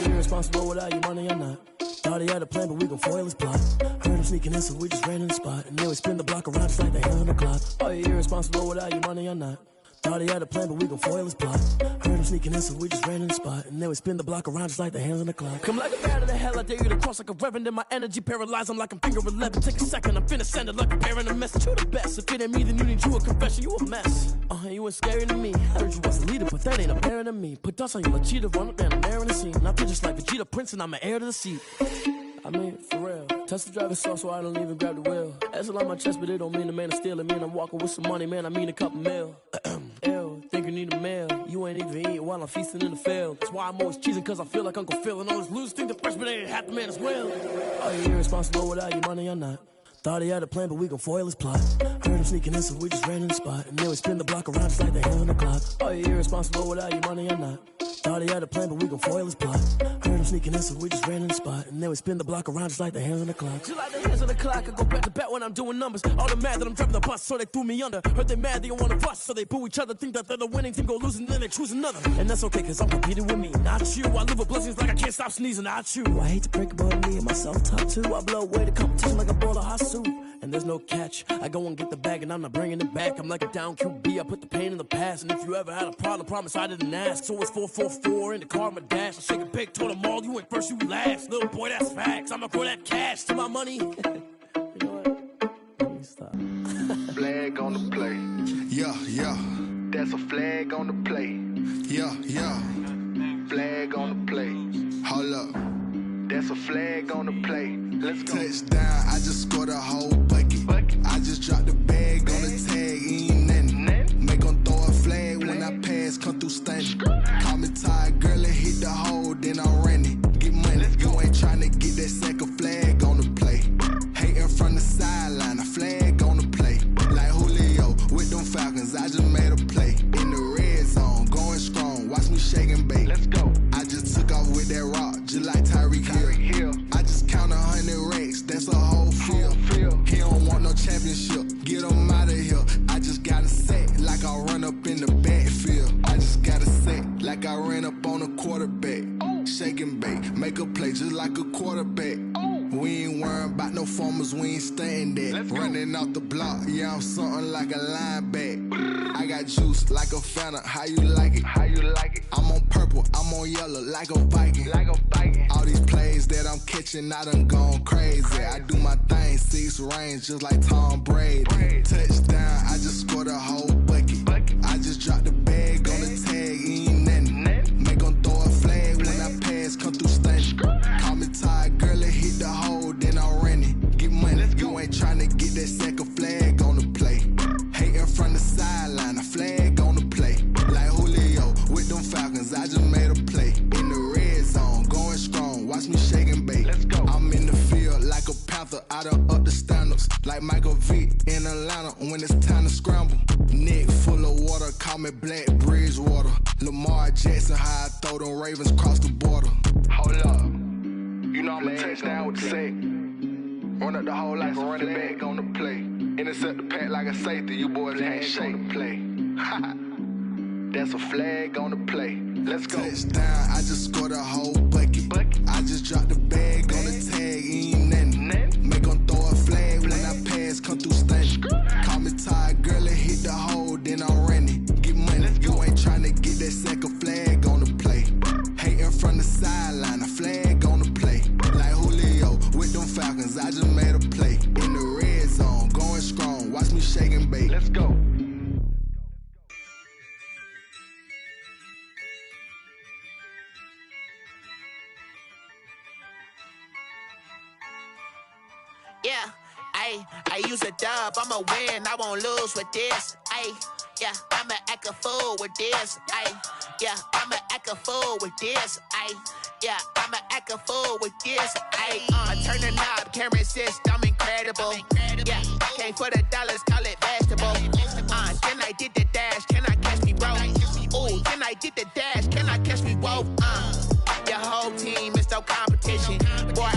Irresponsible without your money or not. Thought he had a plan, but we gon' foil his plot. Heard him sneaking in, so we just ran in the spot. And then we spin the block around just like the hand on the clock. Are you irresponsible without your money or not? Thought he had a plan, but we gon' foil his plot. Heard him sneaking in, so we just ran in the spot. And then we spin the block around just like the hands on the clock. Come like a bat of the hell, I dare you to cross like a reverend. In my energy paralyzed, I'm like I'm finger 11. Take a second, I'm finna send it like a parent a message. You the best, if it ain't me, then you need you a confession. You a mess, you ain't scary to me. Heard you was a leader, but that ain't apparent to me. Put dust on you like cheetah, run up down, I'm air in the scene. I feel just like Vegeta Prince, and I'm an heir to the seat. I mean, for real. Touch the driver's soft, so I don't even grab the wheel. That's a lot on my chest, but it don't mean the man is stealing. Man, I'm walking with some money, man, I mean a couple mil. Ew, think you need a meal. You ain't even eating while I'm feasting in the field. That's why I'm always cheesing, cause I feel like Uncle Phil. And all this losers think the freshman ain't half the man as well. Are you irresponsible without your money or not? Thought he had a plan, but we gon' foil his plot. Heard him sneaking in, so we just ran in the spot. And then we spin the block around just like the hand on the clock. Are you irresponsible without your money or not? Thought he had a plan, but we gon' foil his plot. Heard him sneaking in, so we just ran in the spot. And then we spin the block around just like the hands on the clock. Just like the hands on the clock, I go back to back when I'm doing numbers. All the mad that I'm driving the bus, so they threw me under. Heard they mad, they don't wanna bust, so they boo each other. Think that they're the winning team, go losing, then they choose another. And that's okay, cause I'm competing with me, not you. I live with blessings like I can't stop sneezing, not you. I hate to break about me and my self-talk too. I blow away the competition like a bowl of hot soup. And there's no catch, I go and get the bag and I'm not bringing it back. I'm like a down QB, I put the pain in the past. And if you ever had a problem, promise I didn't ask. So it's 444 in the car, my dash. I shake a big, told them all, you went first, you last. Little boy, that's facts, I'ma grow that cash to my money. You know what? Let me stop. Flag on the play. Yeah, yeah. That's a flag on the play. Yeah, yeah. Flag on the play. Hold up. That's a flag on the play. Let's go. Touchdown, I just scored a whole bucket. I just dropped the bag on the tag, ain't nothing. Make 'em throw a flag when I pass, come through stunning. Call me tired, girl, and hit the hole, then I'm running. Get money, you ain't tryna get that second flag on the play. Hating from the sideline, a flag on the play. Like Julio with them Falcons, I just made a play. In the red zone, going strong, watch me shake and bake. Let's go. I just took off with that rock, just like Tyreek Hill. I just count 100 racks, that's a whole field. He don't want no championship, get him out of here. I just gotta say, like I run up in the backfield. I just gotta say, like I ran up on a quarterback. Shake and bake, make a play just like a quarterback. We ain't worrying about no formers, we ain't staying there. Running off the block, yeah, I'm something like a linebacker. I got juice like a Fanta, how you like it? How you like it? I'm on purple, I'm on yellow, like a Viking. Like a Viking. All these plays that I'm catching, I done gone crazy. I do my thing, 6 range, just like Tom Brady. Touchdown, I just scored a whole bucket. I just dropped the bag on the tag, ain't nothing. Make 'em throw a flag when I pass, come through stunning. Call me tired, girl, and hit the hole, then I'm running. Get money, you ain't tryna get that second flag on the play. Hating from the sideline, a flag on the play. Like Julio with them Falcons, I just made a play. In the red zone, going strong, watch me shake and bake. Let's go. I'm in the field like a Panther, I done up the standards. Like Michael Vick in Atlanta when it's time to scramble. Neck full of water, call me Black Bridgewater. Lamar Jackson, how I throw them Ravens cross the border. Hold up. You know I'm a touchdown with the sack. Run up the hole like a running back on the play. Intercept the pack like a safety, you boys can't shake the play. That's a flag on the play. Let's go. Touchdown, I just scored a whole bucket. I just dropped the bag on the tag, ain't nothing. Make 'em throw a flag when I pass, come through stunning. Call me tired, girl, and hit the hole, then I'm running. Get money, you ain't tryna get that second flag on the play. Hating from the sideline, a flag on the play. Like Julio with them Falcons, I just made a play. In the red zone, going strong, watch me shake and bake. Let's go. Yeah, I use a dub, I'ma win, I won't lose with this. Yeah, I'ma act a fool with this. Yeah, I'ma act a fool with this. Yeah, I'ma act a fool with this. I turn the knob, can't resist, I'm incredible. Yeah, came for the dollars, call it vegetable. Then I did the dash, can I catch me, bro? Ooh, then I did the dash, can I catch me, whoa? Your whole team is no competition. Boy,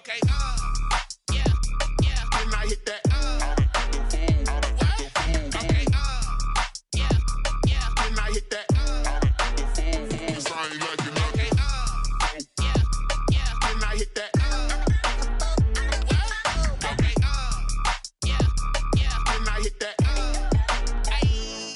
Okay, yeah, yeah. Then I hit that. Okay, yeah, yeah. Then I hit that. Cause I ain't like it nothing. Okay, yeah, yeah. Then I hit that. Okay, yeah, yeah. Then I hit that.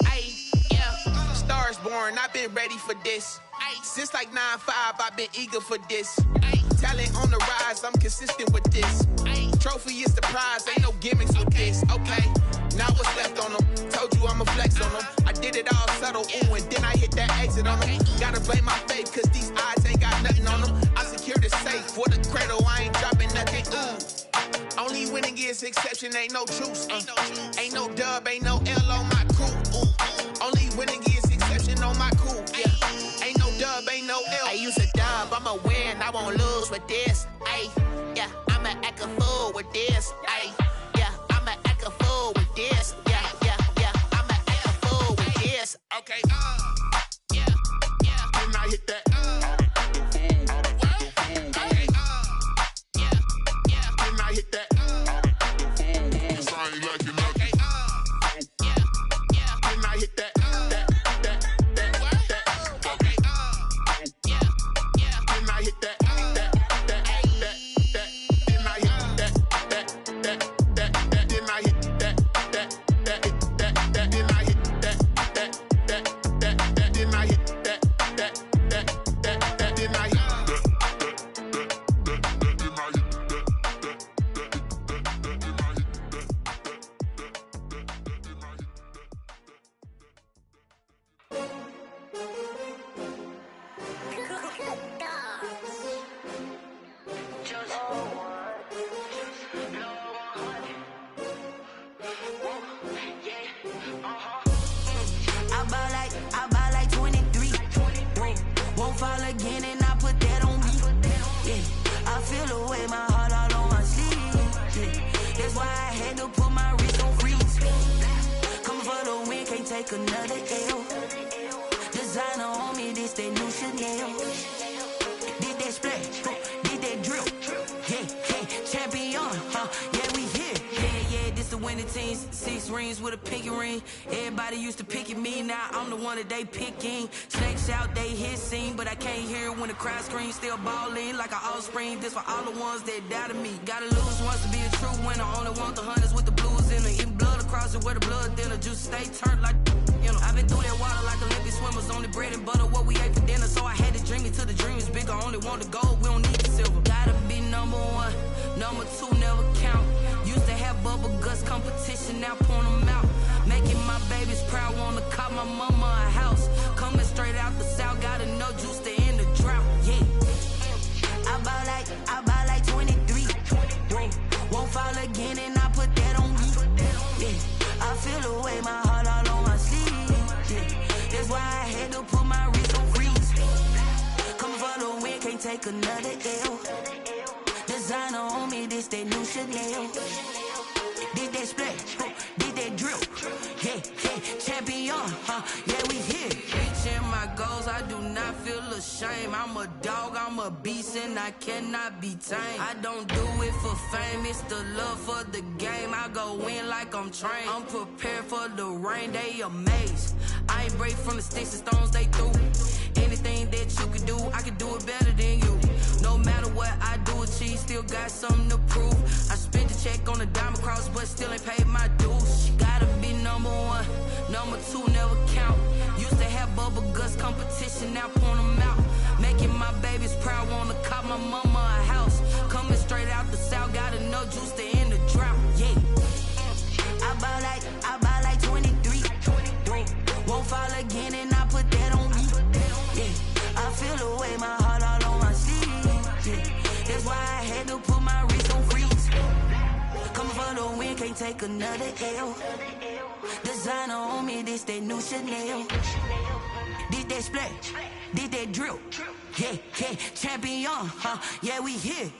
Ay, yeah. Stars born, I've been ready for this. Ay, since like 9-5, I've been eager for this. Ay, talent on the rise, I'm consistent with this. Ay, trophy is the prize, ain't no gimmicks with this. Okay, now what's left on them? Told you I'ma flex on them. I did it all subtle, ooh, and then I hit that exit on them. Gotta blame my faith, cause these odds ain't got nothing on them. I secure the safe for the cradle, I ain't dropping nothing, ooh. Only winning is exception, ain't no truce. Ain't no dub, ain't no L on my crew. Only winning is exception on my crew. Yeah, ain't no dub, ain't no L. I use a dub, I'ma win, I won't lose with this. Ay, yeah, I'ma act a fool with this. Ay, yeah, I'ma act a fool with this. Yeah, yeah, yeah, I'ma act a fool with this. Okay, yeah, yeah. Then I hit that. Okay, yeah, yeah. Then I hit that. Cause I ain't like it nothing. Okay, yeah, yeah. Then I hit that. Okay, yeah, yeah. Then I hit that. Then I hit that. Then I hit that. Then I hit that. Then I hit that. Then I hit I buy like 23. Won't fall again and I put that on me. Yeah, I feel the way my heart all on my sleeve. Yeah, that's why I had to put my wrist on freeze. Coming for the win, can't take another L. Designer on me, this that new Chanel. Did that splash, did that drill. Yeah, yeah, champion, yeah, we here. Yeah, this the winning team. 6 rings with a pinky ring. Everybody used to pick at me, now I'm the one that they picking. Snakes out, they hit scene, but I can't hear it when the crowd screams. Still ballin' like an offspring. This for all the ones that doubted me. Gotta lose once to be a true winner. Only want the hunters with the blues in it. Eating blood across it where the blood dinner. Juice stay turned like, you know. I've been through that water like Olympic swimmers. Only bread and butter, what we ate for dinner. So I had to dream it till the dream is bigger. Only want the gold, we don't need the silver. Gotta be number 1, number 2 never count. Used to have bubble guts competition, now point them out. Making my babies proud, wanna call my mama a house. Coming straight out the south, gotta know juice to end the drought. Yeah, I buy like 23. Won't fall again and I put that on me. Yeah, I feel the way my heart all on my sleeve. Yeah, that's why I had to put my wrist on freeze. Coming for the win, can't take another L. Designer on me, this that new Chanel. Did that splash, did that drill. Yeah, yeah, champion, yeah, we here. Reaching my goals, I do not feel ashamed. I'm a dog, I'm a beast, and I cannot be tamed. I don't do it for fame, it's the love for the game. I go in like I'm trained. I'm prepared for the rain, they amazed. I ain't break from the sticks and stones they threw. Anything that you can do, I can do it better than you. No matter what I do, achieve, still got something to prove. I spent the check on the diamond cross, but still ain't paid my dues. Gotta be number 1, number 2 never count. Used to have bubble guts competition, now point them out. Making my babies proud, wanna call my mama a house. Coming straight out the south, gotta know juice to end the drought. Yeah, I buy like 23. Won't fall again and I put that on me. Yeah, I feel the way my heart all on my sleeve. Yeah, that's why I had to put my wrist on freeze. Coming for the win, can't take another L. Designer on me, this that new Chanel. Did that splash, did that drill. Yeah, yeah, champion, yeah, we here.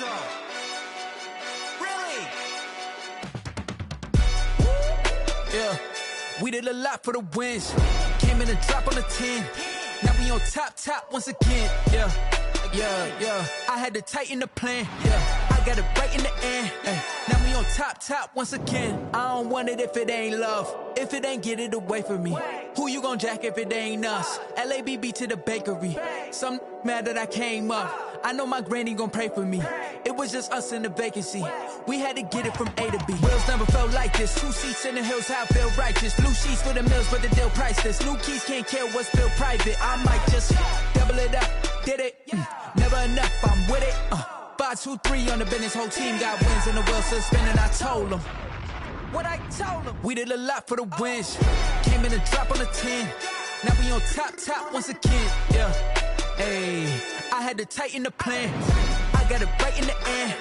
so. Really? Yeah, we did a lot for the wins. Came in and drop on the 10. Now we on top once again. Yeah. I had to tighten the plan. Yeah, I got it right in the end. Now we on top once again. I don't want it if it ain't love. If it ain't, get it away from me. Who you gon' jack if it ain't us? LABB to the bakery. Some mad that I came up. I know my granny gon' pray for me. It was just us in the vacancy. We had to get it from A to B. Wheels never felt like this. 2 seats in the hills, how I feel righteous. Blue sheets for the mills, but the deal priceless. New keys can't care what's still private. I might just double it up. Did it? Never enough, I'm with it. 5, 2, 3 on the business. Whole team got wins and the wheels still spinning. I told them what I told them. We did a lot for the wins. Came in and drop on the 10. Now we on top once again. Yeah. Hey, I had to tighten the plan. I got it right in the end.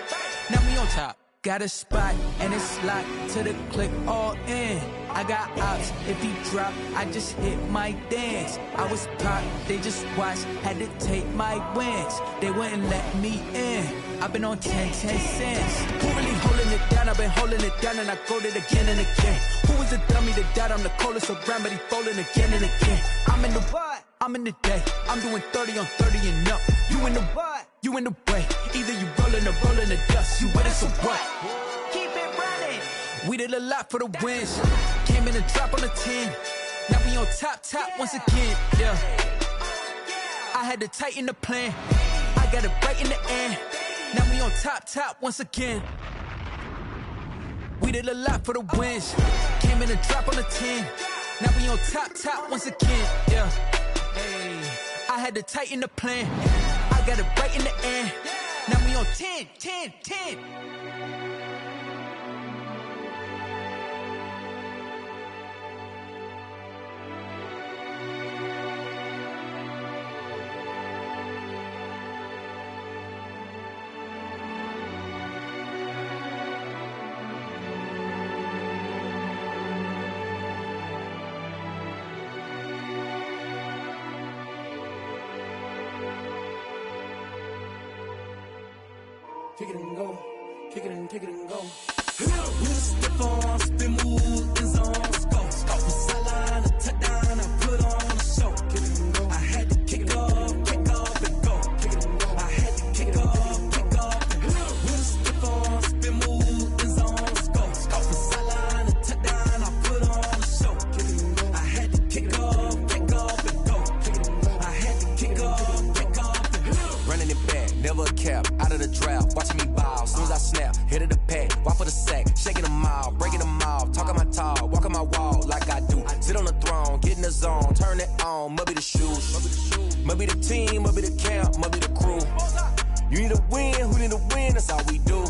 Now we on top. Got a spot and it's locked to the click all in. I got ops, if he drop, I just hit my dance. I was pop, they just watched, had to take my wins. They wouldn't let me in. I've been on 10 cents. Who really holding it down? I've been holding it down and I go it again and again. Who was the dummy that died? I'm the coldest around, but he folding again and again. I'm in the what? I'm in the day. I'm doing 30 on 30 and up. You in the what? You in the way. Either you rolling or rolling the dust. You with us or what? Keep it running. We did a lot for the wins. Came in and drop on the 10. Now we on top once again. Yeah. I had to tighten the plan. I got it right in the end. Now we on top once again. We did a lot for the wins. Came in and drop on the 10. Now we on top once again. Yeah. Hey, I had to tighten the plan. I got it right in the end. Now we on 10. Kick it and go, kick it and go. With a stiff on, spin move, in zone, scope. From sideline to touchdown, I put on a show. Kick it and go. I had to kick off and go. Kick it and go. I had to kick off and go. With a stiff on, spin move, in zone, scope. From sideline to touchdown, I put on a show. Kick it and go. I had to kick off and go. Kick it and go. I had to kick off and go. Running it back, never a cap, out of the drought, watching me ball, soon as I snap, hit of the pack, walk for the sack, shaking them all, breaking them off, talking my talk, walking my wall like I do, sit on the throne, get in the zone, turn it on, must be the shoes, must be the team, must be the camp, must be the crew, you need a win, who need a win, that's all we do,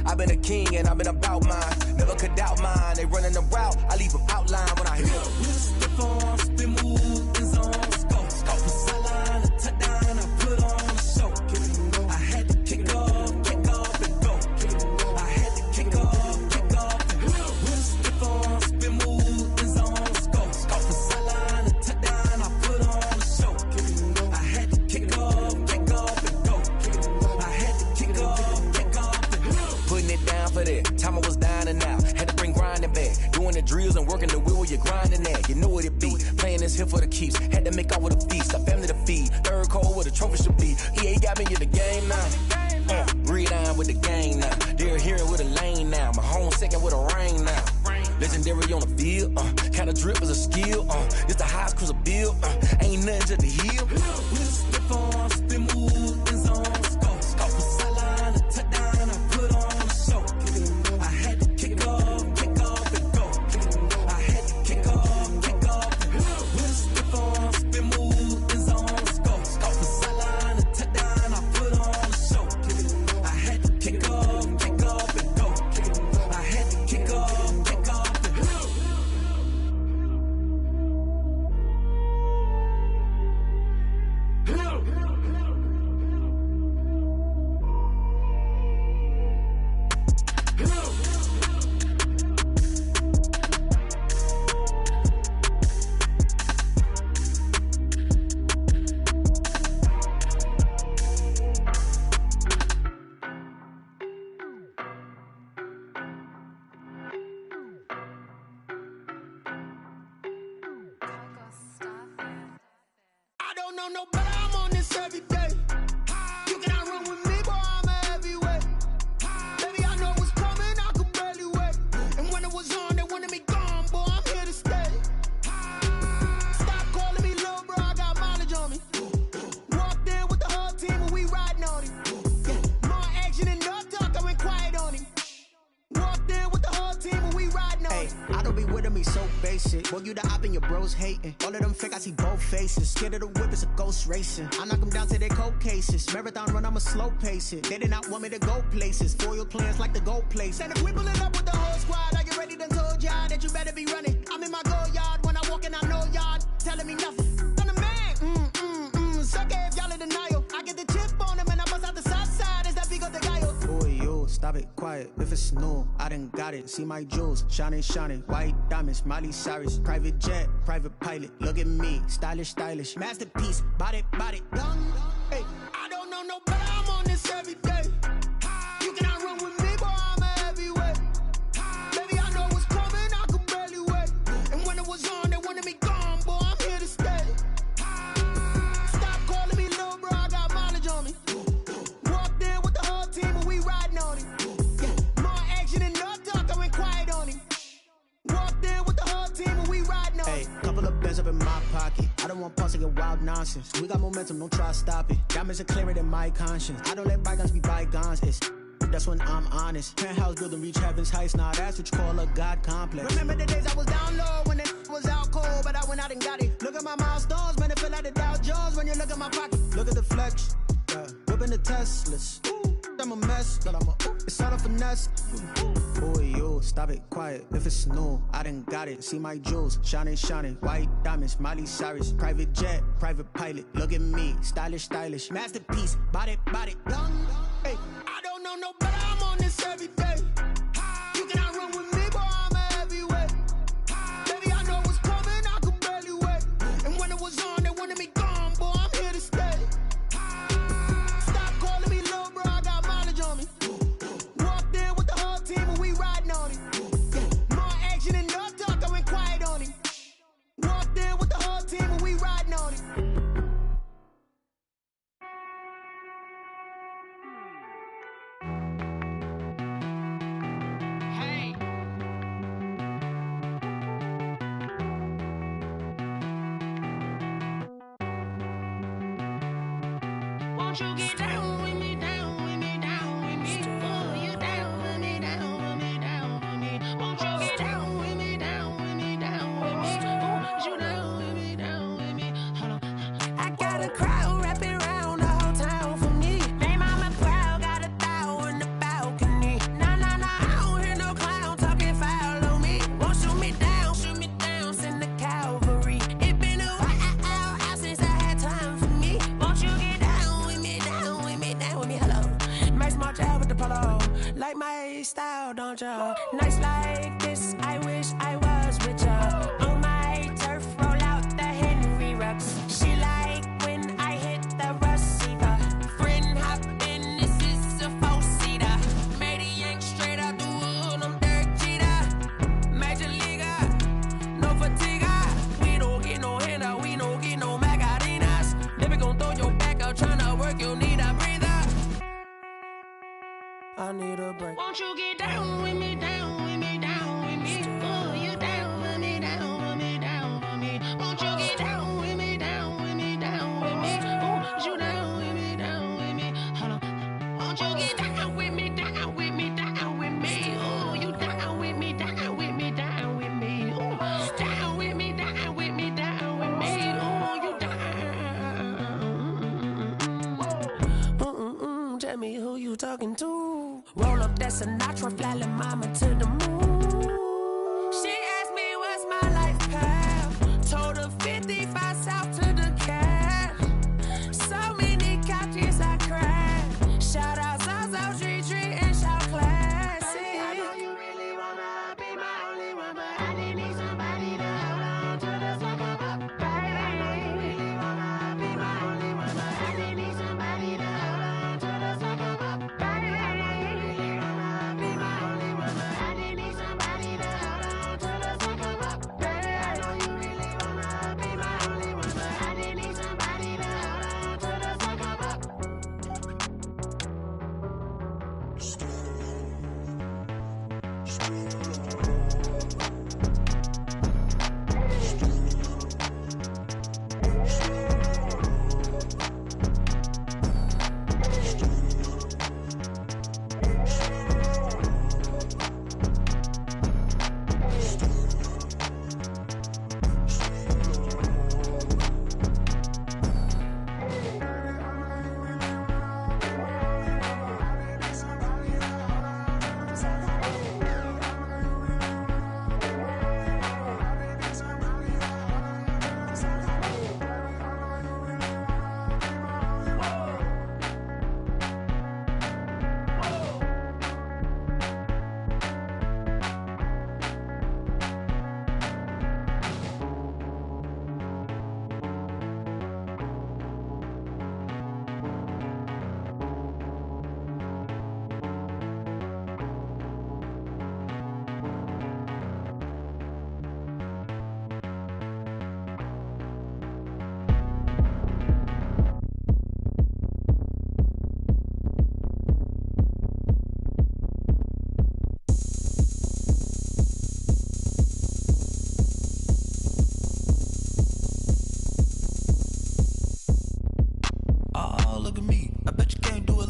I've been a king and I've been about mine, never could doubt mine, they running the route, I leave them outline when I hit them. With a stiff on, spin move, in zone, scope. From sideline to touchdown, I put on a show. I had to kick off and go. I had to kick off and go. With a stiff on, spin move, in zone, scope. From sideline to touchdown, I put on a show. I had to kick off and go. I had to kick off and go. Putting it down for that. Time I was down and out. Had to bring grinding back. Doing the drills and working the wheel where you're grinding at. You know what it be. Playing this here for the keeps. Had to make out with a feast. A family to feed. Third cold where the trophy should be. EA got me in the game now. Read on with the game now. They're hearing with a lane now. My home second with a rain now. Legendary on the field. Kind of drip is a skill. It's the highest cruiser bill. Ain't nothing to the hill. With a stiff on, spin move, in zone, scope. From sideline to touchdown, I put on a show. I had to kick off and go. I had to kick off and go. With a stiff on, spin move, in zone, scope. From sideline to touchdown, I put on a show. I had to kick off and go. I had to kick off and go. know no better, I'm on this every day. You cannot run with me, boy, I'm a heavyweight. Baby, I know what's coming, I could barely wait. And when it was on, they wanted me gone, boy, I'm here to stay. Stop calling me little bro, I got mileage on me. Walked in with the whole team and we riding on him. More action and no talk, I went quiet on him. Walked in with the whole team and we riding on him. I don't be with me so basic. Boy, you the op and your bros hating. All of them fake, I see both faces. Scared of the whip, it's a ghost racing. I knock them down to their cold cases. Marathon run, I'ma slow pace it. They did not want me to go places. Foil plans like the gold place. And if we pulling up with the whole squad, are you ready? Done told y'all that you better be running. I'm in my go yard when I walk in, I know y'all telling me nothing. I'm the man, suck it if y'all in denial. I get the chip on him and I bust out the south side. Is that Vigo de Gallo? Boy, you, stop it, quiet. If it's new, I done got it. See my jewels, shining, shining. White diamonds, Miley Cyrus. Private jet, private pilot. Look at me, stylish, stylish. Masterpiece, body, done. Hey, I don't know no better, I'm on this every day. You cannot run with me, boy, I'm a heavyweight. Baby, I know what's coming, I could barely wait. And when it was on, they wanted me gone, boy, I'm here to stay. Stop calling me little bro, I got mileage on me. Walked in with the whole team and we riding on him. More action and no talk, I went quiet on him. Walked in with the whole team and we riding on him. Hey, couple of bands up in my pocket. I don't want pause to get wild nonsense. We got momentum, don't try to stop it. Diamonds are clearer than my conscience. I don't let bygones be bygones. That's when I'm honest. Penthouse building reach heaven's heights. Nah, that's what you call a God complex. Remember the days I was down low when it was out cold, but I went out and got it. Look at my milestones, man, it feel like the Dow Jones when you look at my pocket. Look at the flex, whipping the Teslas. I'm a mess, but it's all a finesse. Boy, you, stop it, quiet. If it's new, I done got it. See my jewels, shining, shining. White diamonds, Miley Cyrus. Private jet, private pilot. Look at me, stylish, stylish. Masterpiece, body, done. Hey, I don't know no better, I'm on this every day. You cannot run with me, boy, I'm a heavyweight. Baby, I know what's coming, I could barely wait. And when it was on, they wanted me gone, boy, I'm here to stay. Stop calling me little bro, I got mileage on me. Walked in with the whole team and we riding on him. More action and no talk, I went quiet on him. Walked in with the whole team and we riding on him. Won't you get down with me, down with me, down with me? Oh, you down with me, down with me, down with me. Won't you get down with me, down with me, down with me? Oh, you down with me, down with me? Hold on. I got a crowd wrapping around the whole town for me. Name on my crowd, got a thou in the balcony. Nah, I don't hear no clown talking foul on me. Won't shoot me down, send the cavalry. It been a while since I had time for me. Won't you get down with me, down with me, down with me? Hello. Max March out with the polo. Like my style, don't ya? Nights like this, I wish I was with ya. On my turf, roll out the Henry Rux. She like when I hit the receiver. Friend hop in, this is a four-seater. Made a yank straight out the wood, I'm Derek Jeter. Major leaguer, no fatigue. We don't get no handout, we don't get no Magarinas. Never gon' throw your back out, tryna work, you need a breather. I need a break. Won't you get down with me, down with me, down with me? Oh, you down with me, down with me, down with me? Won't you get down with me, down with me, down with me? Oh, you down with me, down with me? Hold on. Won't you get down with me, down with me, down with me? Oh, you down with me, down with me, down with me? Oh, down with me, down with me, down with me? Oh, you down. Tell me who you talking to. Roll up that Sinatra, fly la mama to the moon. She asked me what's my life path. Told her 55 south to the cat. So many couches I cried. Shout out South Tree and shout classy. I know you really wanna be my only one, but I didn't need somebody to hold on to the second up. Baby, I know you really wanna be my only one, but I didn't need somebody to hold on to the second up. Baby, I know you really wanna be my only one, but I didn't need somebody to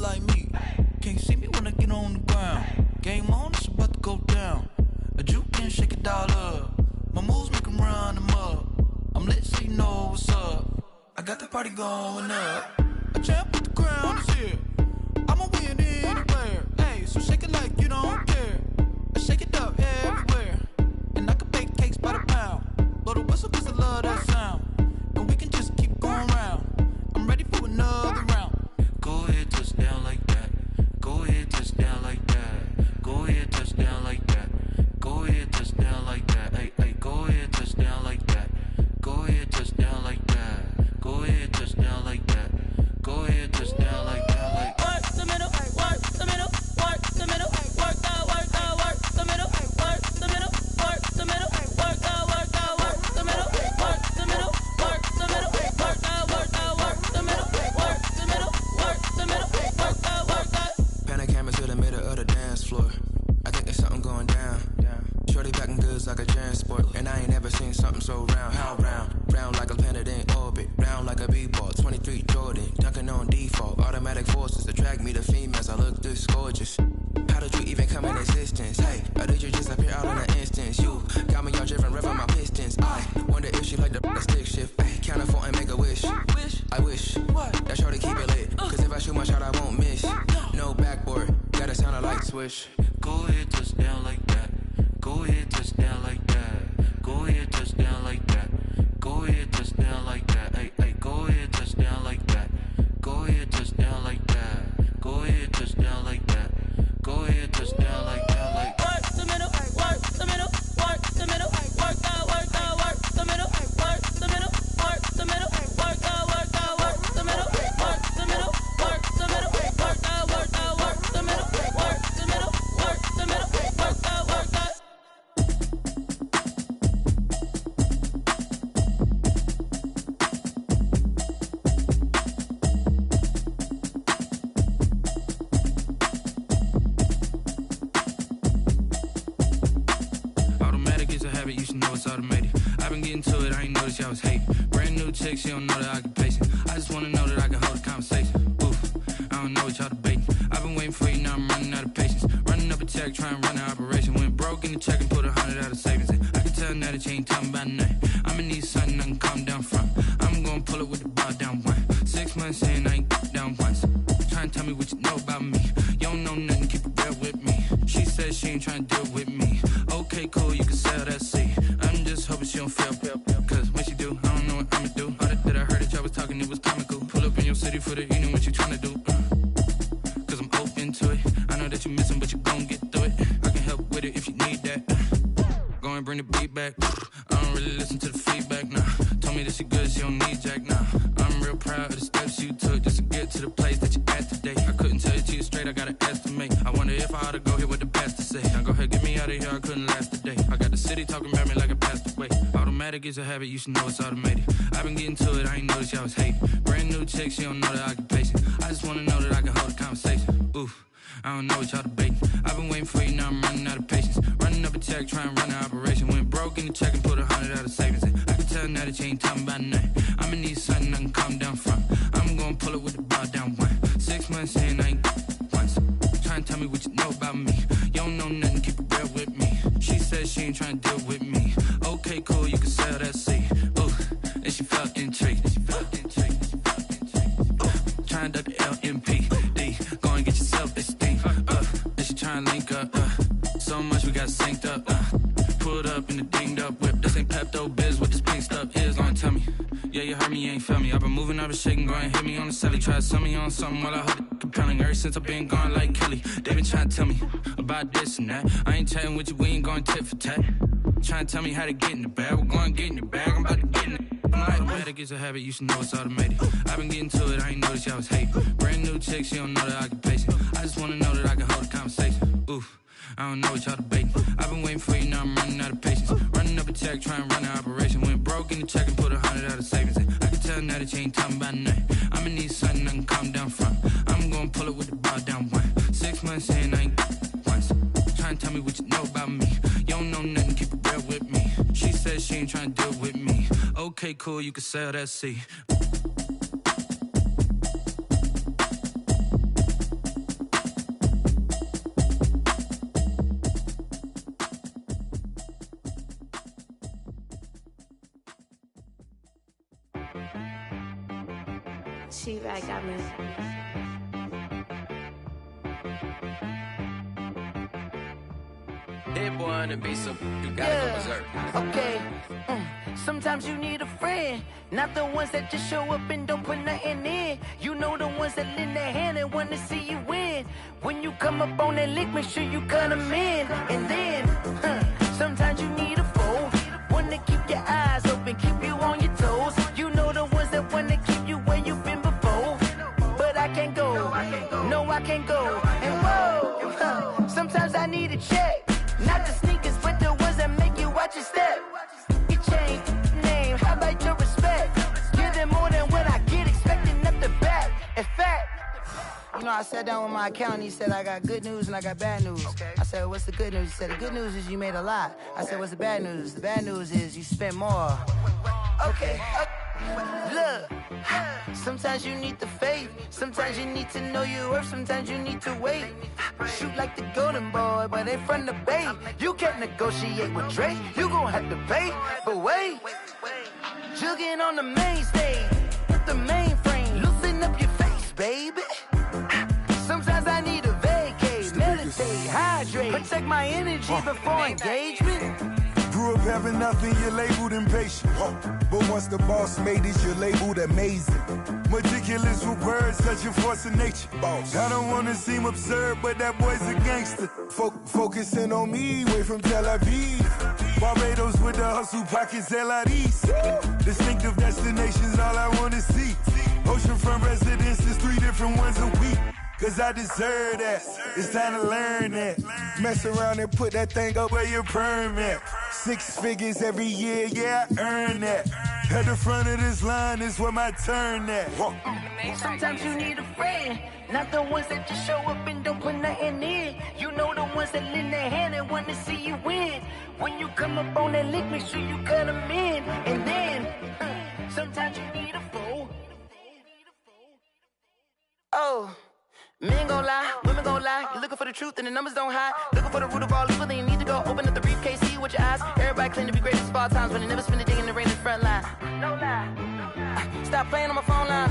like me. Can't see me when I get on the ground. Game on, it's about to go down. A juke and shake it all up. My moves make them run them up. I'm lit so you know what's up. I got the party going up. A champ with the crown is here. I'ma win anywhere. Hey, so shake it like you don't care. I shake it up everywhere. And I can bake cakes by the pound. Blow the whistle cause I love that sound. And we can just keep going round. I'm ready for another round. Go ahead, touch down like that. Go ahead, touch down like that. Go ahead, touch down like that. Go ahead, touch down like that. Hey, hey, go ahead, touch down like that. Go ahead, touch down like that. Go ahead, touch down like that. Go ahead, touch down like that. Like work the middle, work the middle, work the middle, work out, work the middle, work the middle, work the middle, work out, work the middle, work the middle, work the middle, work out, work the middle, work the middle, work the middle, work out, work out. Pan the camera to the middle of the dance floor. I think there's something going down. Shorty backing goods like a transport, and I ain't never seen something so round. How round? Round like a planet in orbit, round like a b-ball. 23 Jordan, dunking on default. Automatic forces attract me to females. I look this gorgeous. How did you even come in existence? Hey, or did you just appear out in an instance? You got me all driven, revving my pistons. I wonder if she like the stick shift. Hey, count a 4 and make a wish. I wish that shorty keep it lit. Cause if I shoot my shot, I won't miss. No backboard, gotta sound a light switch. Go ahead, touch down like that. Go ahead, touch down like that. Go ahead, touch down like that. Go ahead, touch down like that. Hey, hey, go ahead, touch down like that. Go ahead, touch down like that. Go ahead, touch down like that. Go ahead, touch down like that. Like work the middle, work the middle, work the middle, work out, work the middle, work the middle, work the middle, work out, work the middle, work the middle, work the middle, work out, work the middle, work the middle, work the middle, work out, work out. You should know it's automated. I've been getting to it, I ain't noticed y'all was hating. Brand new chick, she don't know the occupation. I just wanna know that I can hold a conversation. Oof, I don't know what y'all debating. I've been waiting for you, now I'm running out of patience. Running up a check, trying to run an operation. Went broke in the check and put 100 out of savings in. I can tell now that you ain't talking about nothing. I'ma need something I can calm down from. I'm gonna pull it with the bar down one. 6 months in, I ain't down once. Trying to tell me what you know about me. You don't know nothing, keep it real with me. She says she ain't trying to deal with me. Okay, cool, you can sell that seat. I'm just hoping she don't fail. Cause when she do, I don't know what I'ma do. All that I heard that y'all was talking, it was comical. Pull up in your city for the evening, what you tryna do? Cause I'm open to it. I know that you missing, but you gon' get through it. I can help with it if you need that. Go and bring the beat back. I don't really listen to the feedback, nah. Told me that she good, she don't need jack, nah. I'm real proud of the steps you took just to get to the place that you at today. I couldn't tell you to you straight, I gotta estimate. I wonder if I ought to go here with the best to say. Now go ahead, get me out of here, I couldn't last a day. I got the city talking about me like I passed away. Automatic is a habit, you should know it's automated. I've been getting to it, I ain't noticed y'all was hating. Brand new chick, she don't know the occupation. I just wanna know that I can hold a conversation. Oof, I don't know what y'all debating. I've been waiting for you, now I'm running out of patience. Running up a check, trying to run an operation. Went broke in the check and put 100 out of savings in. I can tell now that you ain't talking about nothing. I'ma need something I can calm down from. I'm gonna pull it with the bar down one. 6 months in, I ain't once. Trying to tell me what you know about me. You don't know nothing, keep it real with me. She says she ain't trying to deal with me. Okay, cool, you can sell that seat. Ooh, and she felt intrigued. Trying to duck the LMPD. Go and get yourself esteem. And she trying to link up. So much we got synced up. Pulled up in the dinged up whip. This ain't Pepto-Biz, what this pink stuff is. Gonna tell me. Yeah, you heard me, you ain't felt me. I've been moving, I've been shaking, go and hit me on the celly. Try to sell me on something while I hold it compelling. Ever since I've been gone like Kelly, they been trying to tell me about this and that. I ain't chatting with you, we ain't going tit for tat. Trying to tell me how to get in the bag. We're going to get in the bag, I'm about to get in it. Automatic is a habit, you should know it's automated. I've been getting to it, I ain't noticed y'all was hating. Brand new chick, she don't know the occupation. I just wanna know that I can hold a conversation. Oof, I don't know what y'all debating. I've been waiting for you, now I'm running out of patience. Running up a check, trying to run an operation. Went broke in the check and put 100 out of savings in. I can tell now that you ain't talking about nothing. I'ma need something I can calm down from. I'm gonna pull it with the bar down one. 6 months in, I ain't once. Trying to tell me what you know about me. You don't know nothing, keep it real with me. She says she ain't trying to deal with me. Okay, cool, you can sell that seat. She right got me. That boy on the beat, so you gotta go berserk. Okay. Sometimes you need a friend, not the ones that just show up and don't put nothing in. You know the ones that lend their hand and want to see you win. When you come up on that lick, make sure you cut them in. And then, sometimes you need a foe, one to keep your eyes open, keep you on your toes. You know the ones that want to keep you where you've been before. But I can't go, no I can't go. And whoa, sometimes I need a check. Not the sneakers, but the ones that make you watch your step. Your chain, name, how about your respect? Give them more than what I get, expecting up the back. In fact, you know, I sat down with my accountant, he said I got good news and I got bad news. I said, what's the good news? He said, the good news is you made a lot. I said, what's the bad news? The bad news is you spent more. Okay. Look, sometimes you need the faith, sometimes you need to know your worth, sometimes you need to wait. Shoot like the golden boy, but they from the bay. You can't negotiate with Drake, you gon' have to pay. But wait, jugging on the main stage, the mainframe, loosen up your face, baby. Sometimes I need a vacate, meditate, hydrate, protect my energy before engagement. Grew up having nothing, you're labeled impatient. But once the boss made it, you're labeled amazing. Meticulous with words, such a force of nature. I don't wanna seem absurd, but that boy's a gangster. Focusing on me, way from Tel Aviv. Barbados with the hustle pockets, da3's. Distinctive destinations, all I wanna see. Oceanfront residences, 3 different ones a week. Cause I deserve that, it's time to learn that. Mess around and put that thing up where your permit. 6 figures every year, yeah, I earn that. At the front of this line is where my turn at. Sometimes you need a friend, not the ones that just show up and don't put nothing in. You know the ones that lend their hand and want to see you win. When you come up on that lick, make sure you cut them in. And then, sometimes you need a foe. Oh. Men gon' lie, women gon' lie. You're looking for the truth and the numbers don't hide. Looking for the root of all evil, then you need to go open up the briefcase, see with your eyes. Everybody claim to be greatest of all times, but they never spend a day in the rain in the front line. No lie. Stop playing on my phone line.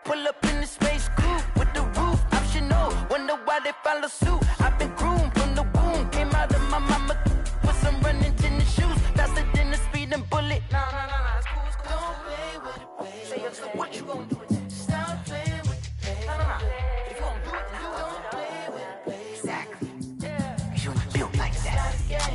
Pull up in the space coupe with the roof optional. Wonder why they follow suit. I've been groomed from the womb. Came out of my mama with some running tennis shoes. Faster than the speeding bullet. Nah, it's cool, it's cool. Don't play with it, baby. Say what you gon' do?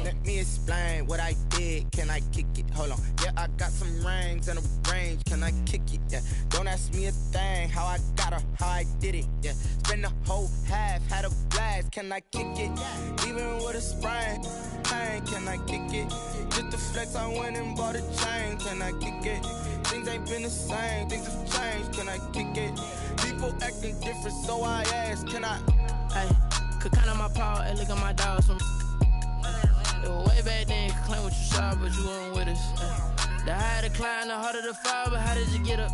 Let me explain what I did. Can I kick it? Hold on. Yeah, I got some rings and a range. Can I kick it? Yeah. Don't ask me a thing. How I got her, how I did it. Yeah. Spend the whole half, had a blast. Can I kick it? Even with a sprain. Pain, can I kick it? Just to flex, I went and bought a chain. Can I kick it? Things ain't been the same. Things have changed. Can I kick it? People acting different, so I ask. Can I? Hey, could count on my power and look at my dogs from. It was way back then, could claim what you saw, but you weren't with us. The higher the climb, the harder the fall, but how did you get up?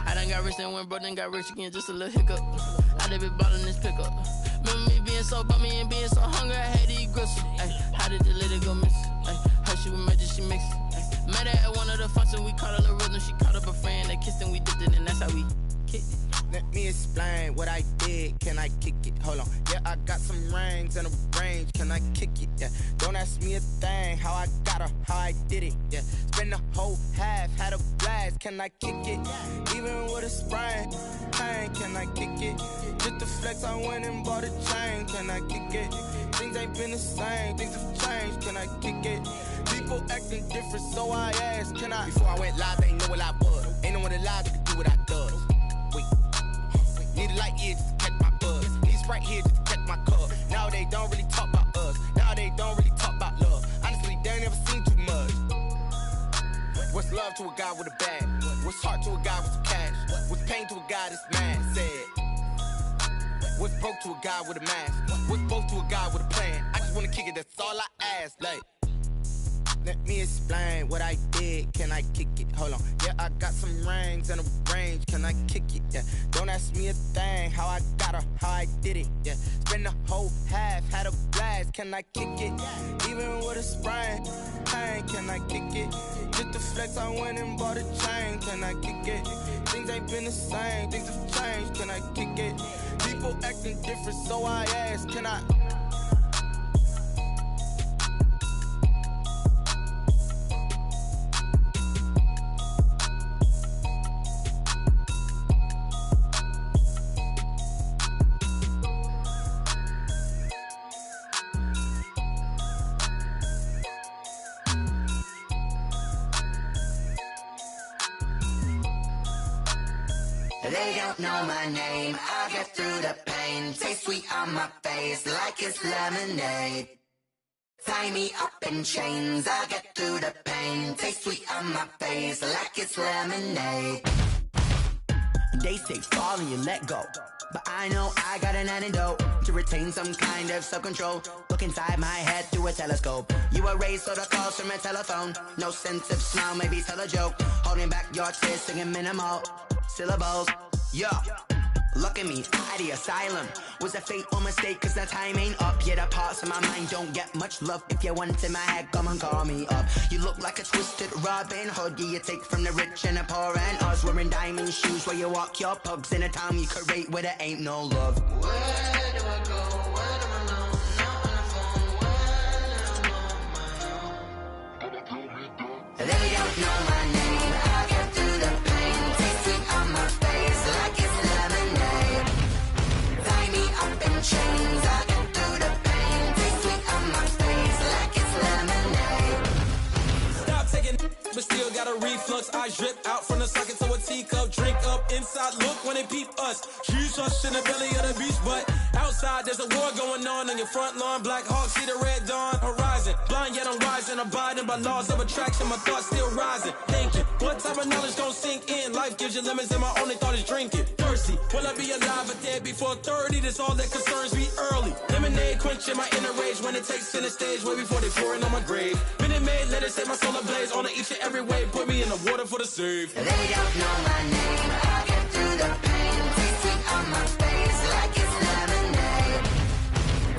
I done got rich and went broke, then got rich again, just a little hiccup. I done been ballin' this pickup. Remember me being so bummy and being so hungry, I had to eat gristle. How did the lady go miss? Her she was magic, she mixed. Met her at one of the functions, we caught a little rhythm. She caught up a friend, they kissed and we dipped it, and that's how we kicked it. Let me explain what I did. Can I kick it? Hold on. Yeah, I got some rings and a range. Can I kick it? Yeah. Don't ask me a thing. How I got her, how I did it. Yeah. Spend the whole half, had a blast. Can I kick it? Even with a sprain. Pain, can I kick it? Just to flex, I went and bought a chain. Can I kick it? Things ain't been the same. Things have changed. Can I kick it? People acting different, so I asked. Can I? Before I went live, they ain't know what I was. Ain't no one alive that could do what I does. Wait. Need a light here just to catch my buzz. Need Sprite here just to catch my cup. Now they don't really talk about us. Now they don't really talk about love. Honestly, they ain't never seen too much. What's love to a guy with a bag? What's heart to a guy with some cash? What's pain to a guy that's mad? Said. What's broke to a guy with a mask? What's both to a guy with a plan? I just wanna kick it, that's all I ask. Like, let me explain what I did. Can I kick it? Hold on. Yeah, I got some rings and a range. Can I kick it? Yeah. Don't ask me a thing. How I got her, how I did it. Yeah. Spend the whole half, had a blast. Can I kick it? Even with a sprain. Pain, can I kick it? Just the flex, I went and bought a chain. Can I kick it? Things ain't been the same, things have changed. Can I kick it? People acting different, so I ask, can I? They don't know my name, I get through the pain. Taste sweet on my face like it's lemonade. Tie me up in chains, I get through the pain. Taste sweet on my face like it's lemonade. They say fall and you let go, but I know I got an antidote to retain some kind of self-control. Look inside my head through a telescope. You erase all the calls from a telephone. No sense of smile, maybe tell a joke. Holding back your tears, singing minimal syllables. Yo, look at me, at the asylum. Was a fate or mistake, cause the time ain't up. Yet the parts of my mind don't get much love. If you want in my head, come and call me up. You look like a twisted Robin Hood. Yeah, you take from the rich and the poor and us. Wearing diamond shoes where you walk your pugs in a town you create where there ain't no love. Where do I go? Where do I know? Not on the phone, when I'm on my own. They don't know my name, I get through the pain. Taste sweet on my face like it's lemonade. Tie me up in chains, I get through the pain. Taste sweet on my face like it's lemonade. Stop taking but still got a reflux. I drip out from the socket to a teacup. Drink up inside, look when they peep us. Cheese us in the belly of the beach, but outside there's a war going on your front lawn. Black Hawk, see the red dawn horizon. Blind yet I'm rising, abiding by laws of attraction. My thoughts still rising, thinking what type of knowledge don't sink in? Life gives you limits and my only thought is drinking. Thirsty, will I be alive or dead before 30? That's all that concerns me early. Lemonade quenching my inner rage when it takes center stage way before they pour it on my grave. Minute Maid, let it set my soul ablaze on each and every way. Put me in the water for the save. They don't know my name, I get through the pain. Taste sweet on my face like it's lemonade.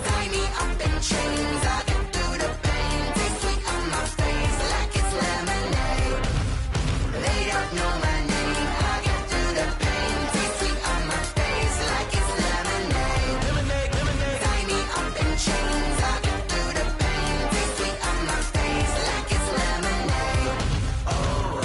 Tie me up in chains, I get through the pain. Taste sweet on my face like it's lemonade. They don't know my name, I get through the pain. Taste sweet on my face like it's lemonade. Lemonade, lemonade. Tie me up in chains, I get through the pain. Taste sweet on my face like it's lemonade. Oh.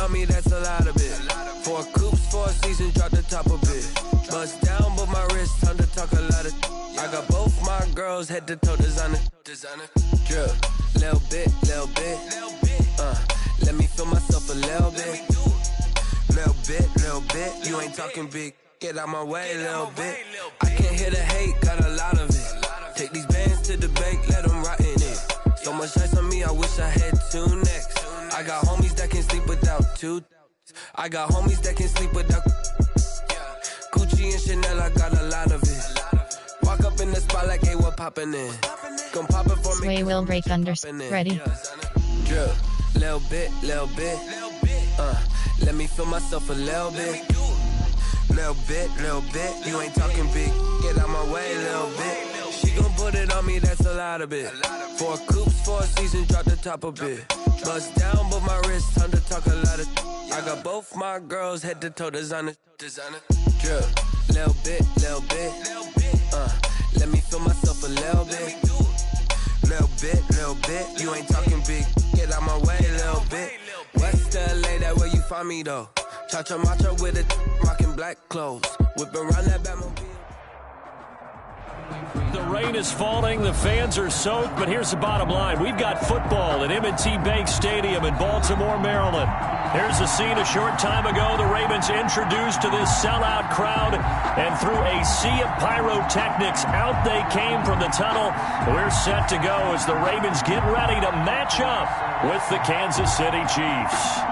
on me, that's a lot of it. 4 coops, 4 seasons, drop the top a bit. Bust down, but my wrist, time to talk a lot of. I got both my girls head to toe designer. Drip, little bit. Let me feel myself a little bit. Little bit. You ain't talking big. Get out my way, little bit. I can't hear the hate, got a lot of it. Take these bands to the bank, let them rot in it. So much ice on me, I wish I had 2 necks. I got homies that can sleep without 2. I got homies that can sleep without Gucci and Chanel, I got a lot of it. Walk up in the spot like, hey, what poppin' in? Come pop it for me. Sway will break under. Ready? Drip, little bit. Let me feel myself a little bit. Little bit. You ain't talking big. Get out my way, little bit. She gon' put it on me, that's a lot of it. 4 coops, 4 seasons, drop the top a bit. Bust down, but my wrist, time to talk a lot of. I got both my girls head to toe designer. Drip, little bit. Let me feel myself a little bit. Little bit. You ain't talking big. Get out my way, little bit. West LA, that where you find me though. Cha-cha matcha with it, rocking black clothes. Whip around that Batmobile. The rain is falling, the fans are soaked, but here's the bottom line. We've got football at M&T Bank Stadium in Baltimore, Maryland. Here's the scene a short time ago. The Ravens introduced to this sellout crowd, and through a sea of pyrotechnics, out they came from the tunnel. We're set to go as the Ravens get ready to match up with the Kansas City Chiefs.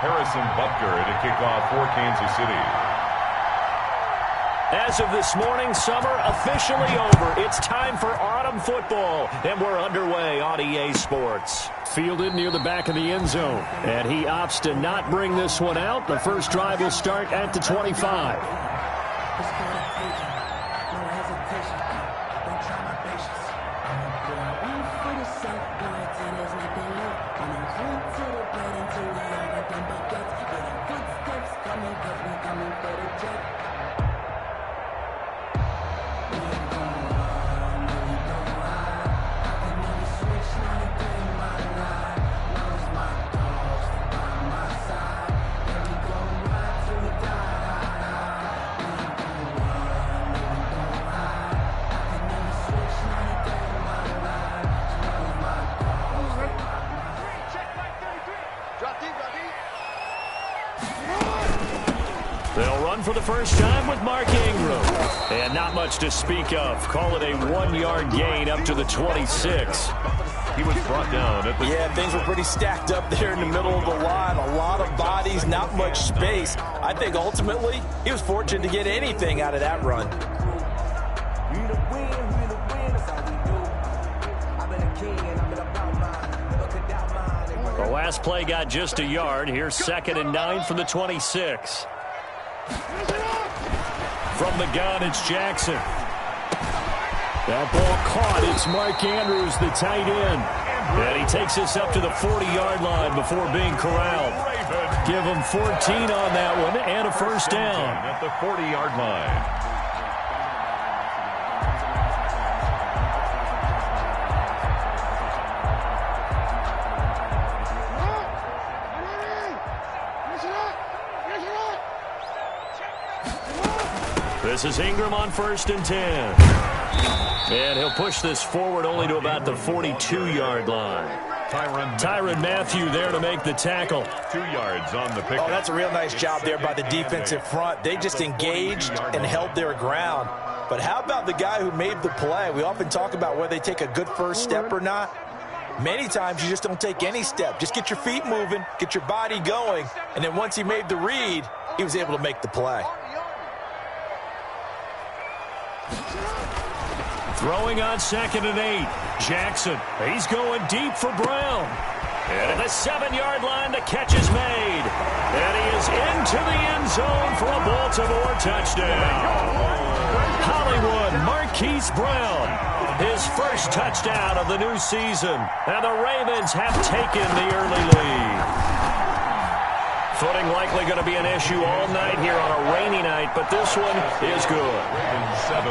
Harrison Butker to kick off for Kansas City. As of this morning, summer officially over. It's time for autumn football, and we're underway on EA Sports. Fielded near the back of the end zone, and he opts to not bring this one out. The first drive will start at the 25. They'll run for the first time with Mark Ingram. And not much to speak of. Call it a 1-yard gain up to the 26. He was brought down at the... Yeah, things were pretty stacked up there in the middle of the line. A lot of bodies, not much space. I think ultimately he was fortunate to get anything out of that run. The last play got just a yard. Here's 2nd and 9 from the 26. From the gun, it's Jackson. That ball caught. It's Mark Andrews, the tight end. And he takes us up to the 40-yard line before being corralled. Give him 14 on that one and a first down. At the 40-yard line. This is Ingram on 1st and 10. And he'll push this forward only to about the 42-yard line. Tyrann Mathieu there to make the tackle. 2 yards on the pick. Oh, that's a real nice job there by the defensive front. They just engaged and held their ground. But how about the guy who made the play? We often talk about whether they take a good first step or not. Many times you just don't take any step. Just get your feet moving, get your body going, and then once he made the read, he was able to make the play. Throwing on 2nd and 8. Jackson, he's going deep for Brown. And at the 7-yard line, the catch is made. And he is into the end zone for a Baltimore touchdown. Hollywood Marquise Brown, his first touchdown of the new season. And the Ravens have taken the early lead. Footing likely going to be an issue all night here on a rainy night, but this one is good. Ravens 7,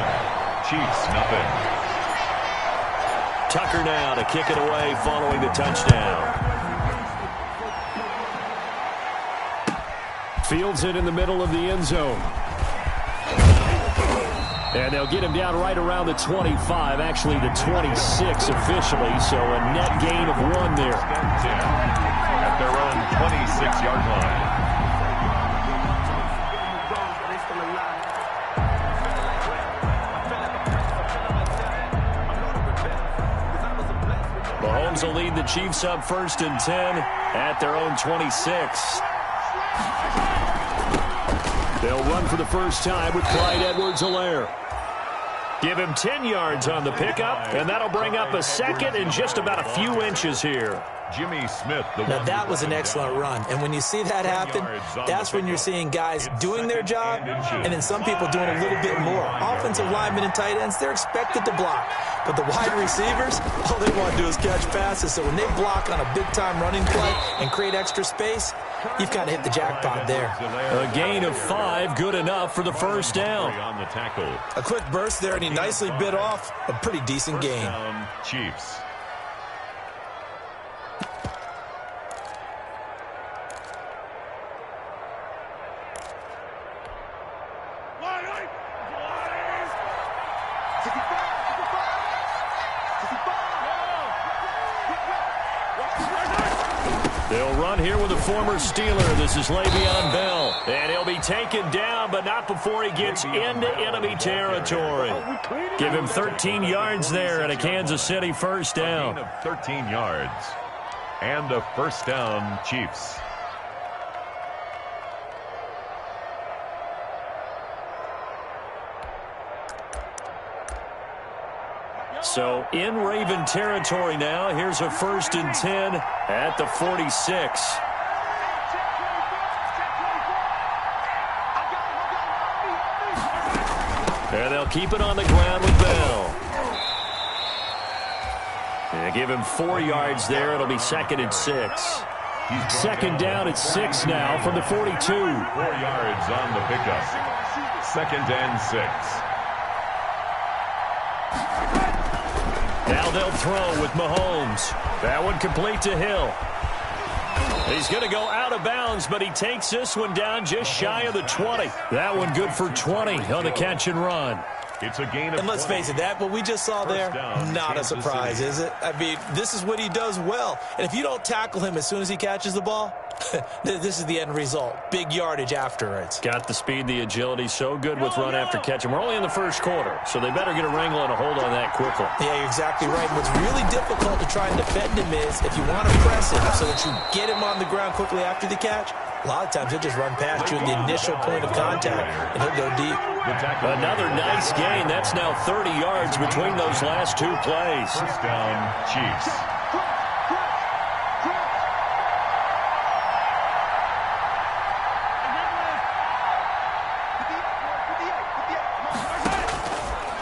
Chiefs, nothing. Tucker now to kick it away following the touchdown. Fields it in the middle of the end zone. And they'll get him down right around the 25, actually the 26 officially, so a net gain of 1 there. At their own 26-yard line. Mahomes will lead the Chiefs up 1st and 10 at their own 26. They'll run for the first time with Clyde Edwards-Helaire. Give him 10 yards on the pickup, and that'll bring up a second and just about a few inches here. Jimmy Smith. Now, that was an excellent run. And when you see that happen, that's when you're seeing guys doing their job and then some people doing a little bit more. Offensive linemen and tight ends, they're expected to block. But the wide receivers, all they want to do is catch passes. So when they block on a big-time running play and create extra space, you've kind of hit the jackpot there. A gain of 5, good enough for the first down. A quick burst there, and he nicely bit off a pretty decent gain. Chiefs. They'll run here with a former Steeler. This is Le'Veon Bell. And he'll be taken down, but not before he gets into enemy territory. Give him 13 yards there and a Kansas City first down. 13 yards. And a first down, Chiefs. So in Raven territory now. Here's a 1st and 10 at the 46. And they'll keep it on the ground with Bell. And give him 4 yards there. It'll be 2nd and 6. Second down at 6 now from the 42. 4 yards on the pickup. 2nd and 6. Now they'll throw with Mahomes. That one complete to Hill. He's going to go out of bounds, but he takes this one down just shy of the 20. That one good for 20 on the catch and run. It's a gain of And let's face it, that what we just saw there, not a surprise, is it? I mean, this is what he does well. And if you don't tackle him as soon as he catches the ball, this is the end result. Big yardage afterwards. Got the speed, the agility, so good with run after catch. And we're only in the first quarter, so they better get a wrangle and a hold on that quickly. Yeah, you're exactly right. What's really difficult to try and defend him is if you want to press him so that you get him on the ground quickly after the catch, a lot of times he'll just run past you at the initial point of contact, and he'll go deep. Another nice gain. That's now 30 yards between those last 2 plays. First down, Chiefs.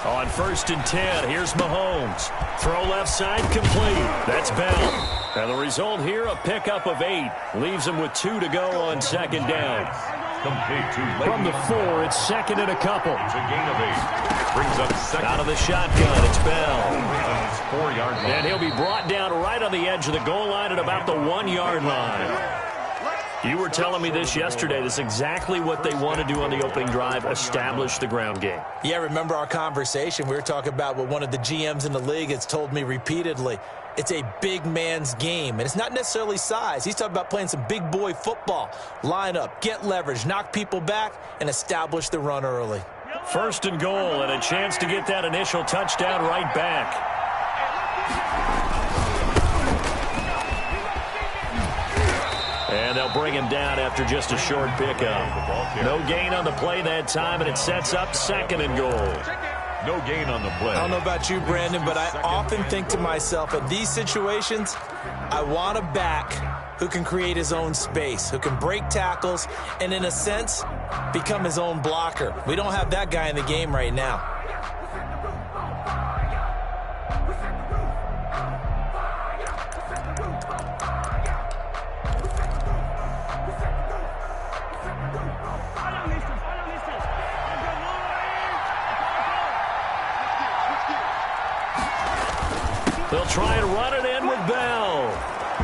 On 1st and 10, here's Mahomes. Throw left side complete. That's Bell. And the result here, a pickup of 8. Leaves him with 2 to go on 2nd down. From the 4, it's 2nd and a couple. It's a gain of 8. Brings up 2nd. Out of the shotgun, it's Bell. 4-yard line. And he'll be brought down right on the edge of the goal line at about the 1-yard line. You were telling me this yesterday. This is exactly what they want to do on the opening drive, establish the ground game. Yeah, remember our conversation? We were talking about what one of the GMs in the league has told me repeatedly. It's a big man's game, and it's not necessarily size. He's talking about playing some big boy football. Line up, get leverage, knock people back, and establish the run early. 1st and goal, and a chance to get that initial touchdown right back. And they'll bring him down after just a short pickup. No gain on the play that time, and it sets up 2nd and goal. No gain on the play. I don't know about you, Brandon, but I often think to myself, in these situations, I want a back who can create his own space, who can break tackles, and in a sense, become his own blocker. We don't have that guy in the game right now. They'll try and run it in with Bell.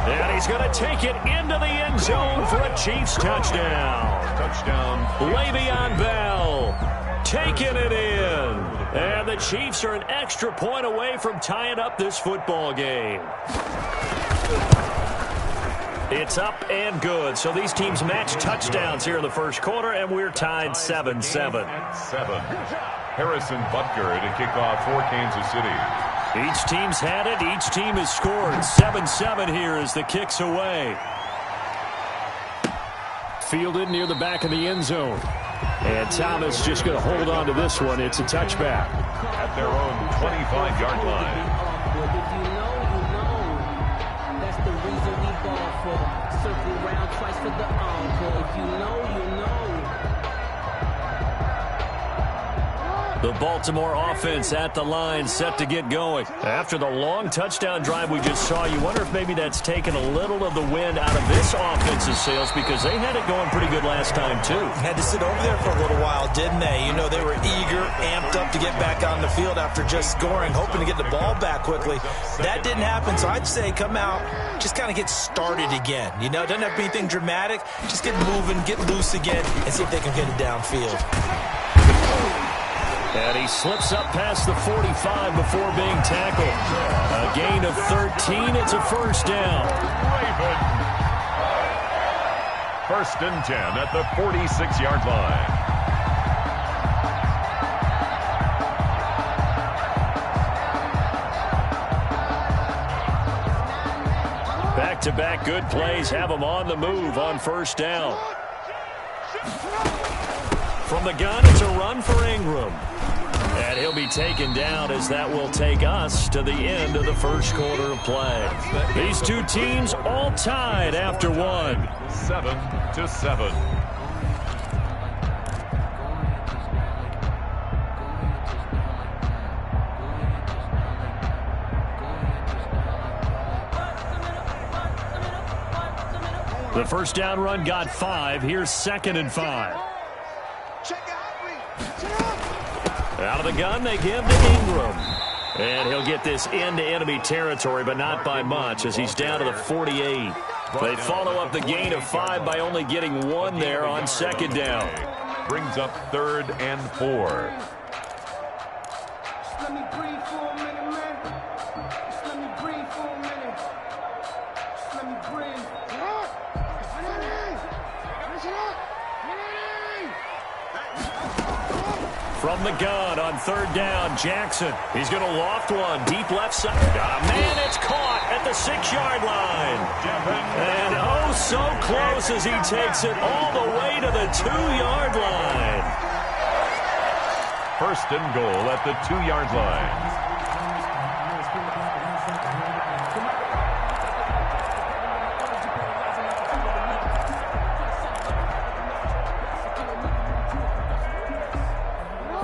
And he's going to take it into the end zone for a Chiefs touchdown. Touchdown. Le'Veon Bell taking it in. And the Chiefs are an extra point away from tying up this football game. It's up and good. So these teams match touchdowns here in the first quarter, and we're tied 7-7. 7. Harrison Butker to kick off for Kansas City. Each team's had it. Each team has scored. 7-7 here as the kick's away. Fielded near the back of the end zone. And Thomas just going to hold on to this one. It's a touchback. At their own 25-yard line. If you know, you know. That's the reason we ball for. Circle round twice for the encore. If you know, you know. The Baltimore offense at the line, set to get going. After the long touchdown drive we just saw, you wonder if maybe that's taken a little of the wind out of this offense's sails, because they had it going pretty good last time, too. Had to sit over there for a little while, didn't they? You know, they were eager, amped up to get back on the field after just scoring, hoping to get the ball back quickly. That didn't happen, so I'd say come out, just kind of get started again. You know, it doesn't have to be anything dramatic. Just get moving, get loose again, and see if they can get it downfield. And he slips up past the 45 before being tackled. A gain of 13. It's a first down. First and 10 at the 46-yard line. Back-to-back good plays have them on the move on first down. From the gun, it's a run for Ingram. And he'll be taken down as that will take us to the end of the first quarter of play. These two teams all tied after one. 7-7. The first down run got 5. Here's 2nd and 5. Out of the gun, they give to Ingram. And he'll get this into enemy territory, but not by much, as he's down to the 48. They follow up the gain of 5 by only getting 1 there on 2nd down. Brings up 3rd and 4. Let me breathe for a minute, man. Just let me breathe for a minute. Just let me breathe. From the gun on 3rd down, Jackson. He's going to loft one deep left side. Got a man. It's caught at the 6-yard line. And oh, so close as he takes it all the way to the 2-yard line. First and goal at the 2-yard line.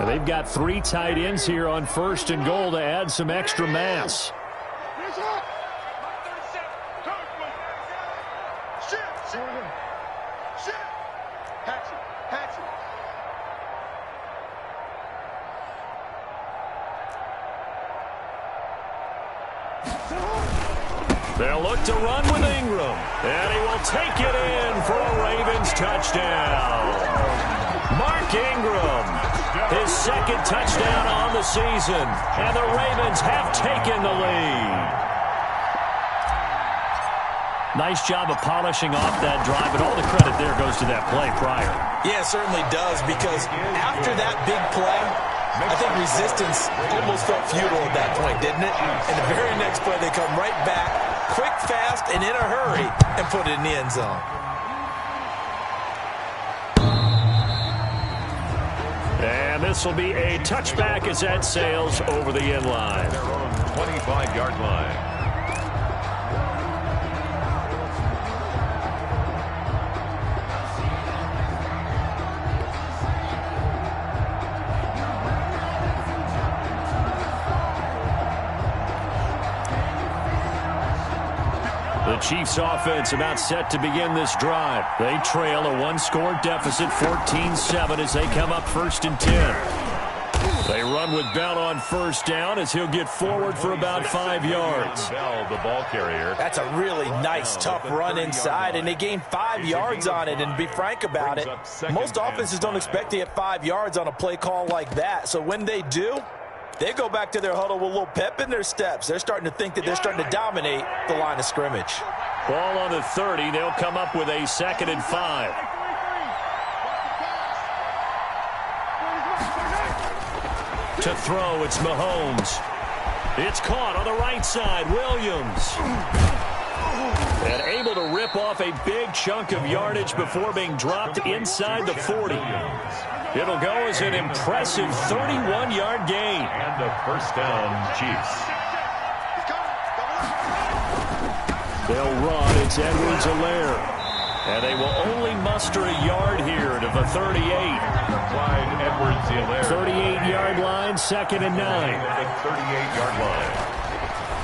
They've got 3 tight ends here on 1st and goal to add some extra mass. They'll look to run with Ingram, and he will take it in for a Ravens touchdown. Mark Ingram. His 2nd touchdown on the season, and the Ravens have taken the lead. Nice job of polishing off that drive, and all the credit there goes to that play prior. Yeah, it certainly does, because after that big play, I think resistance almost felt futile at that point, didn't it? And the very next play, they come right back, quick, fast, and in a hurry, and put it in the end zone. And this will be a touchback as that sails over the end line. Their own 25-yard line. The Chiefs offense about set to begin this drive. They trail a 1-score deficit, 14-7, as they come up 1st and 10. They run with Bell on first down as he'll get forward for about 5 yards. Bell, the ball carrier. That's a really nice, tough run inside, and they gained 5 yards on it. And to be frank about it, most offenses don't expect to get 5 yards on a play call like that. So when they do, they go back to their huddle with a little pep in their steps. They're starting to think that they're starting to dominate the line of scrimmage. Ball on the 30. They'll come up with a 2nd and 5. To throw, it's Mahomes. It's caught on the right side. Williams. And able to rip off a big chunk of yardage before being dropped inside the 40. It'll go as an impressive 31-yard gain. And a first down, Chiefs. They'll run. It's Edwards-Helaire. And they will only muster a yard here to the 38. Clyde Edwards-Helaire. 38-yard line, 2nd and 9. The 38-yard line.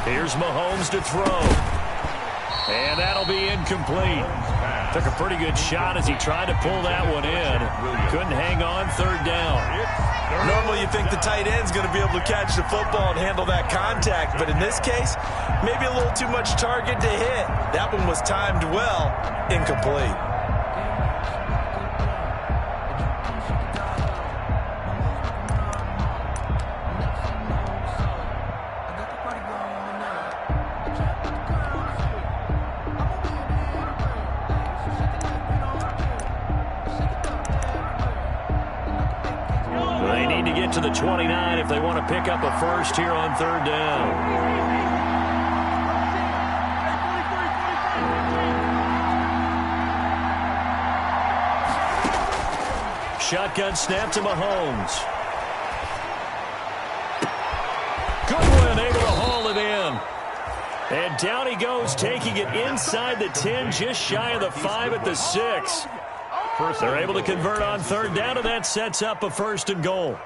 Here's Mahomes to throw. And that'll be incomplete. Took a pretty good shot as he tried to pull that one in. Couldn't hang on, 3rd down. Normally you think the tight end's going to be able to catch the football and handle that contact, but in this case, maybe a little too much target to hit. That one was timed well, incomplete. To the 29 if they want to pick up a first here on 3rd down. Shotgun snap to Mahomes. Goodwin able to haul it in. And down he goes, taking it inside the 10, just shy of the 5 at the 6. They're able to convert on 3rd down, and that sets up a 1st and goal.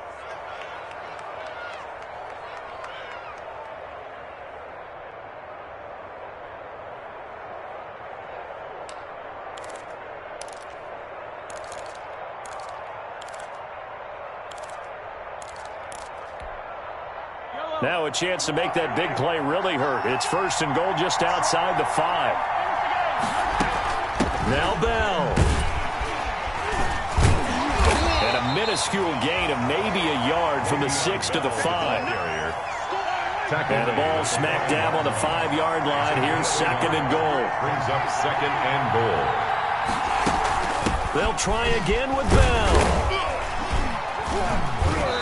Now a chance to make that big play really hurt. It's 1st and goal just outside the 5. Now Bell. And a minuscule gain of maybe a yard from the 6 to the 5. And the ball smacked dab on the 5-yard line. Here's 2nd and goal. Brings up 2nd and goal. They'll try again with Bell.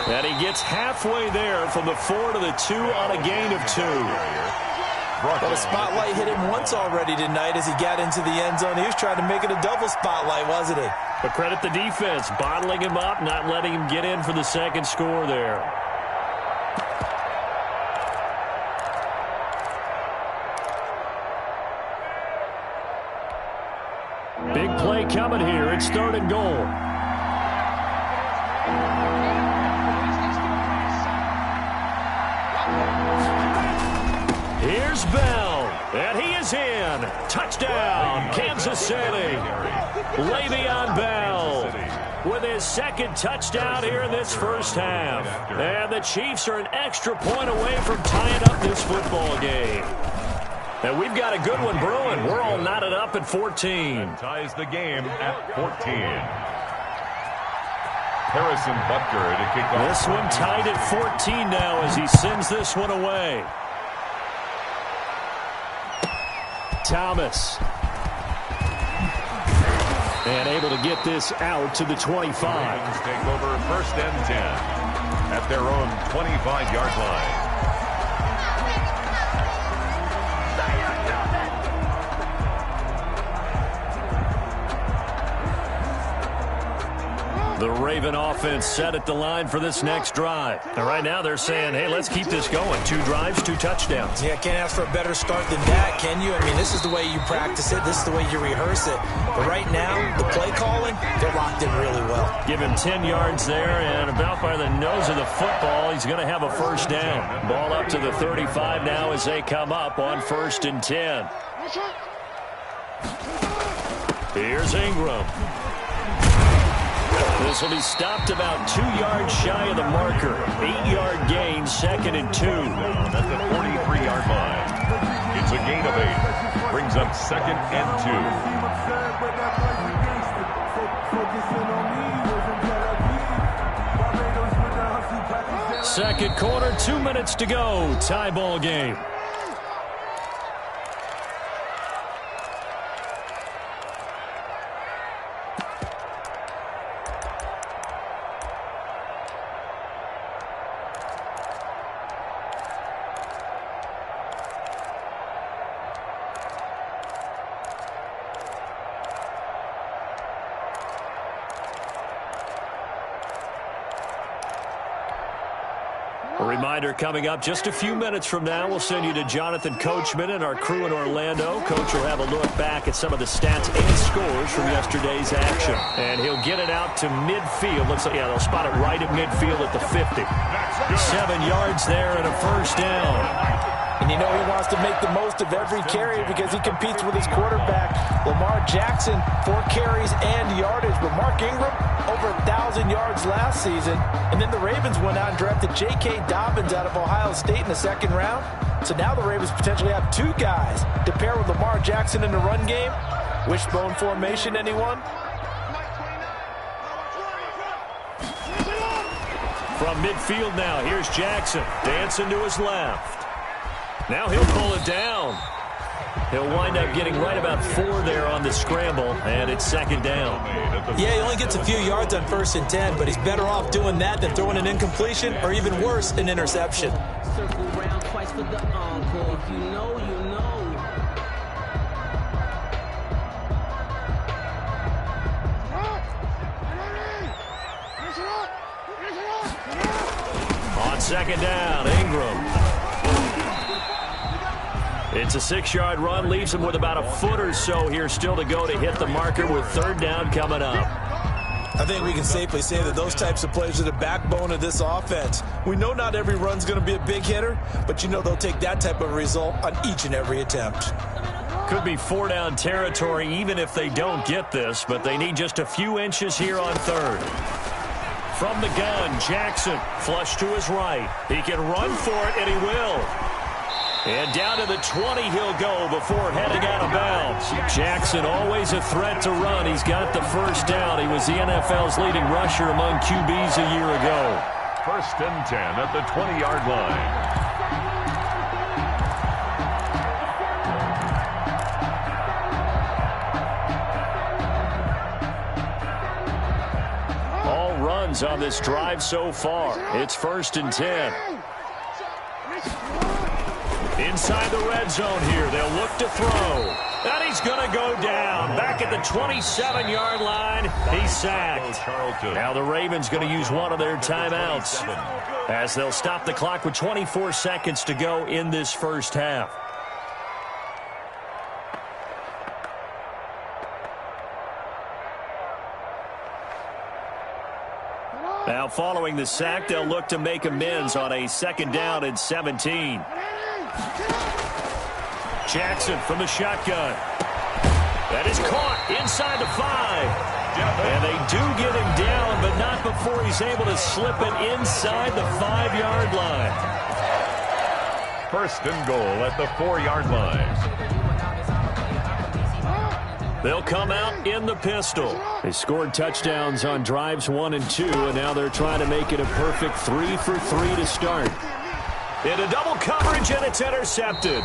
And he gets halfway there from the 4 to the 2 on a gain of 2. Well, the spotlight hit him once already tonight as he got into the end zone. He was trying to make it a double spotlight, wasn't he? But credit the defense, bottling him up, not letting him get in for the 2nd score there. Big play coming here. It's 3rd and goal. Here's Bell, and he is in. Touchdown, Kansas City. Le'Veon Bell with his 2nd touchdown here in this 1st half. And the Chiefs are an extra point away from tying up this football game. And we've got a good one brewing. We're all knotted up at 14. And ties the game at 14. Harrison Butker to kick off. This one tied at 14 now as he sends this one away. Thomas. And able to get this out to the 25. Take over 1st and 10 at their own 25-yard line. The Raven offense set at the line for this next drive. And right now they're saying, hey, let's keep this going. 2 drives, 2 touchdowns. Yeah, can't ask for a better start than that, can you? I mean, this is the way you practice it. This is the way you rehearse it. But right now, the play calling, they're locked in really well. Give him 10 yards there, and about by the nose of the football, he's going to have a 1st down. Ball up to the 35 now as they come up on 1st and 10. Here's Ingram. This will be stopped about 2 yards shy of the marker. 8-yard gain, 2nd and 2. At the 43-yard line. It's a gain of 8. Brings up 2nd and 2. Second quarter, 2 minutes to go. Tie ball game. A reminder coming up just a few minutes from now, we'll send you to Jonathan Coachman and our crew in Orlando. Coach will have a look back at some of the stats and scores from yesterday's action. And he'll get it out to midfield. Looks like, yeah, they'll spot it right at midfield at the 50. 7 yards there and a first down. And you know he wants to make the most of every carry because he competes with his quarterback. Lamar Jackson, 4 carries and yardage. But Mark Ingram, over 1,000 yards last season. And then the Ravens went out and drafted J.K. Dobbins out of Ohio State in the 2nd round. So now the Ravens potentially have 2 guys to pair with Lamar Jackson in the run game. Wishbone formation, anyone? From midfield now, here's Jackson. Dancing to his left. Now he'll pull it down. He'll wind up getting right about 4 there on the scramble, and it's 2nd down. Yeah, he only gets a few yards on 1st and 10, but he's better off doing that than throwing an incompletion or even worse, an interception. Circle round twice for the encore. If you know, you know. On 2nd down, Ingram. It's a 6-yard run, leaves him with about a foot or so here still to go to hit the marker with 3rd down coming up. I think we can safely say that those types of plays are the backbone of this offense. We know not every run's going to be a big hitter, but you know they'll take that type of result on each and every attempt. Could be 4-down territory even if they don't get this, but they need just a few inches here on 3rd. From the gun, Jackson, flush to his right. He can run for it, and he will. And down to the 20 he'll go before heading out of bounds. Jackson always a threat to run. He's got the 1st down. He was the NFL's leading rusher among QBs a year ago. 1st and 10 at the 20-yard line. All runs on this drive so far. It's 1st and 10. Inside the red zone here, they'll look to throw. And he's going to go down. Back at the 27-yard line, he's sacked. Now the Ravens going to use one of their timeouts as they'll stop the clock with 24 seconds to go in this first half. Now following the sack, they'll look to make amends on a 2nd down and 17. Jackson from the shotgun. That is caught inside the 5. And they do get him down, but not before he's able to slip it inside the 5-yard line. 1st and goal at the 4-yard line. They'll come out in the pistol. They scored touchdowns on drives 1 and 2, and now they're trying to make it a perfect 3 for 3 to start. Into double coverage, and it's intercepted.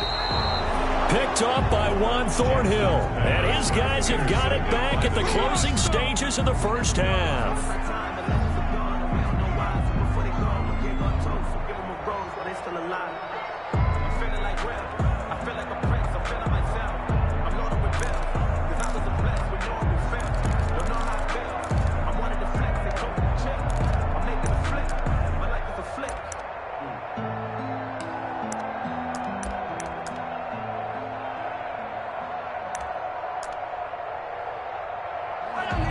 Picked up by Juan Thornhill. And his guys have got it back at the closing stages of the first half.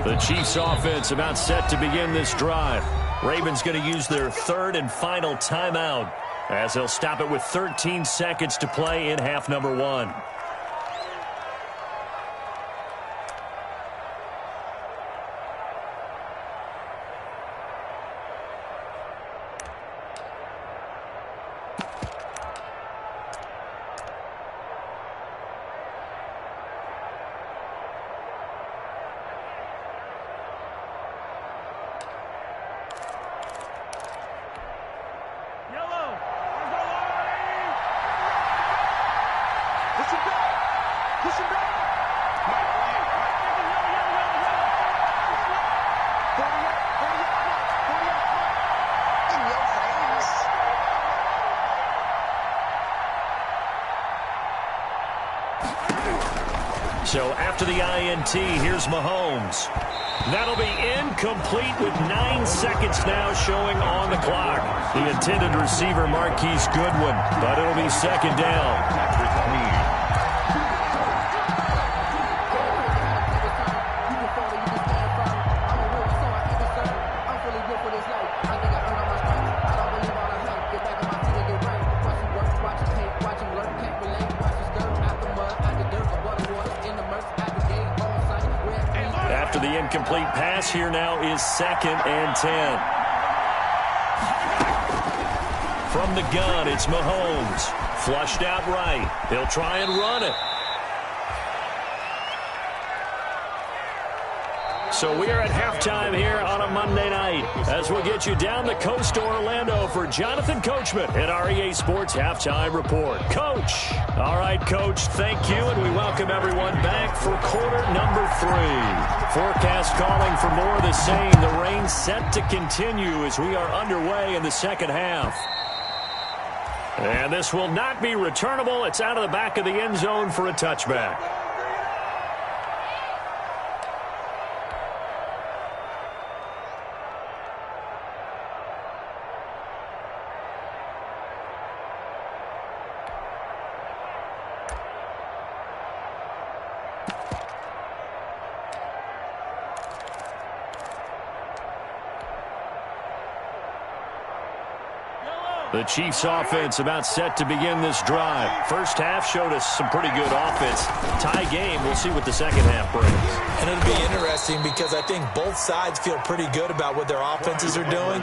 The Chiefs offense about set to begin this drive. Ravens going to use their 3rd and final timeout as they'll stop it with 13 seconds to play in half number 1. So after the INT, here's Mahomes. That'll be incomplete with 9 seconds now showing on the clock. The intended receiver, Marquise Goodwin, but it'll be second down. After the incomplete pass, here now is 2nd and 10. From the gun, it's Mahomes. Flushed out right. He'll try and run it. So we are at halftime here on a Monday night as we'll get you down the coast to Orlando for Jonathan Coachman at our EA Sports Halftime Report. Coach. All right, Coach, thank you, and we welcome everyone back for quarter number 3. Forecast calling for more of the same. The rain set to continue as we are underway in the second half. And this will not be returnable. It's out of the back of the end zone for a touchback. The Chiefs offense about set to begin this drive. First half showed us some pretty good offense. Tie game. We'll see what the second half brings. And it'll be interesting because I think both sides feel pretty good about what their offenses are doing.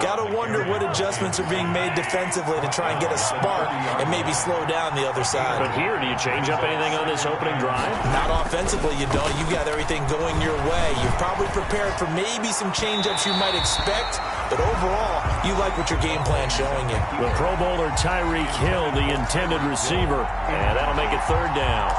Got to wonder what adjustments are being made defensively to try and get a spark and maybe slow down the other side. But here, do you change up anything on this opening drive? Not offensively, you don't. You got everything going your way. You're probably prepared for maybe some change-ups you might expect, but overall, you like what your game plan's showing you. The Pro Bowler Tyreek Hill, the intended receiver, and that'll make it third down.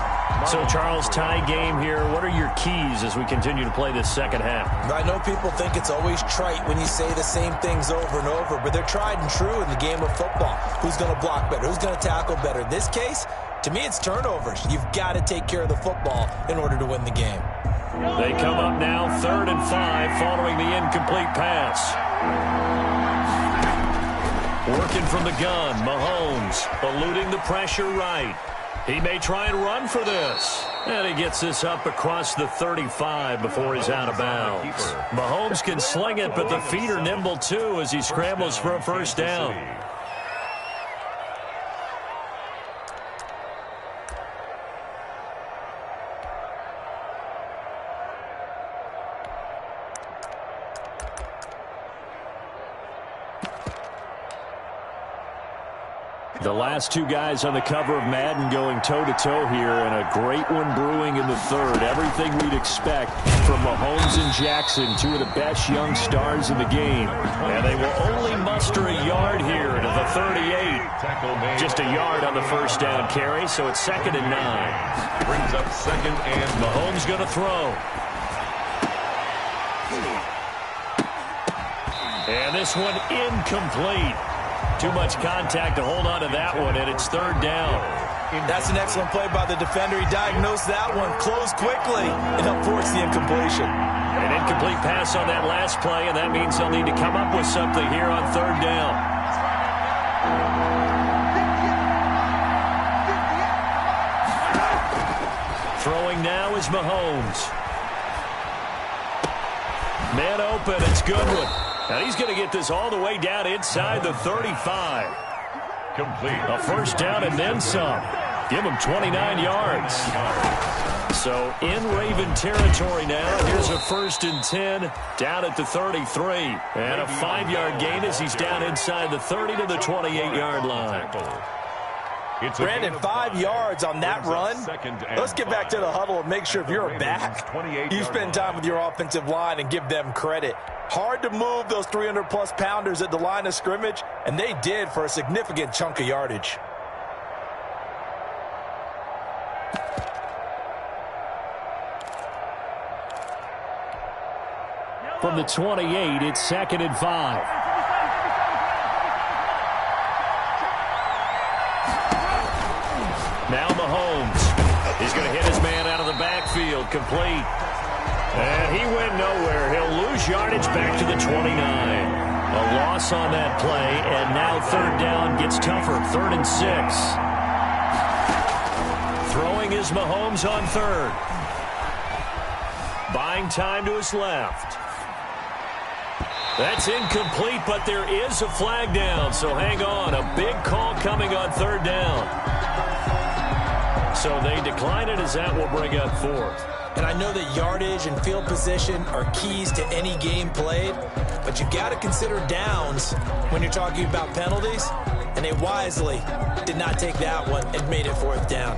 So, Charles, tie game here. What are your keys as we continue to play this second half? I know people think it's always trite when you say the same things over and over, but they're tried and true in the game of football. Who's going to block better? Who's going to tackle better? In this case, to me, it's turnovers. You've got to take care of the football in order to win the game. They come up now 3rd and 5 following the incomplete pass. Working from the gun, Mahomes eluding the pressure right. He may try and run for this. And he gets this up across the 35 before he's out of bounds. Mahomes can sling it, but the feet are nimble too as he scrambles for a first down. The last two guys on the cover of Madden going toe-to-toe here, and a great one brewing in the third. Everything we'd expect from Mahomes and Jackson, two of the best young stars in the game. And they will only muster a yard here to the 38. Just a yard on the first down carry, so it's 2nd and 9. Brings up 2nd and Mahomes going to throw. And this one incomplete. Too much contact to hold on to that one, and it's 3rd down. That's an excellent play by the defender. He diagnosed that one, closed quickly, and helped force the incompletion. An incomplete pass on that last play, and that means they'll need to come up with something here on 3rd down. Throwing now is Mahomes. Man open, it's Goodwin. And he's going to get this all the way down inside the 35. Complete. A first down and then some. Give him 29 yards. So in Raven territory now. Here's a 1st and 10 down at the 33. And a 5-yard gain as he's down inside the 30 to the 28-yard line. Brandon, 5 yards on that run. Let's get back to the huddle and make sure if you're a back, you spend time with your offensive line and give them credit. Hard to move those 300-plus pounders at the line of scrimmage, and they did for a significant chunk of yardage. From the 28, it's 2nd and 5. Now Mahomes He's going to hit his man out of the backfield, complete. And he went nowhere. He'll lose yardage back to the 29. A loss on that play, and now third down gets tougher. 3rd and 6. Throwing is Mahomes on third. Buying time to his left. That's incomplete, but there is a flag down, so hang on. A big call coming on third down. So they decline it as that will bring up 4th. And I know that yardage and field position are keys to any game played, but you got to consider downs when you're talking about penalties, and they wisely did not take that one and made it 4th down.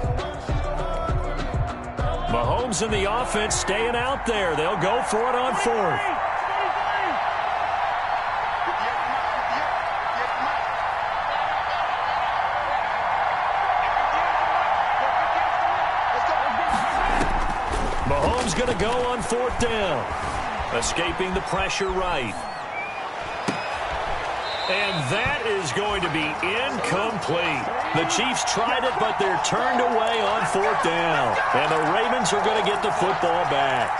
Mahomes and the offense staying out there. They'll go for it on 4th. Mahomes going to go on 4th down. Escaping the pressure right. And that is going to be incomplete. The Chiefs tried it, but they're turned away on 4th down. And the Ravens are going to get the football back.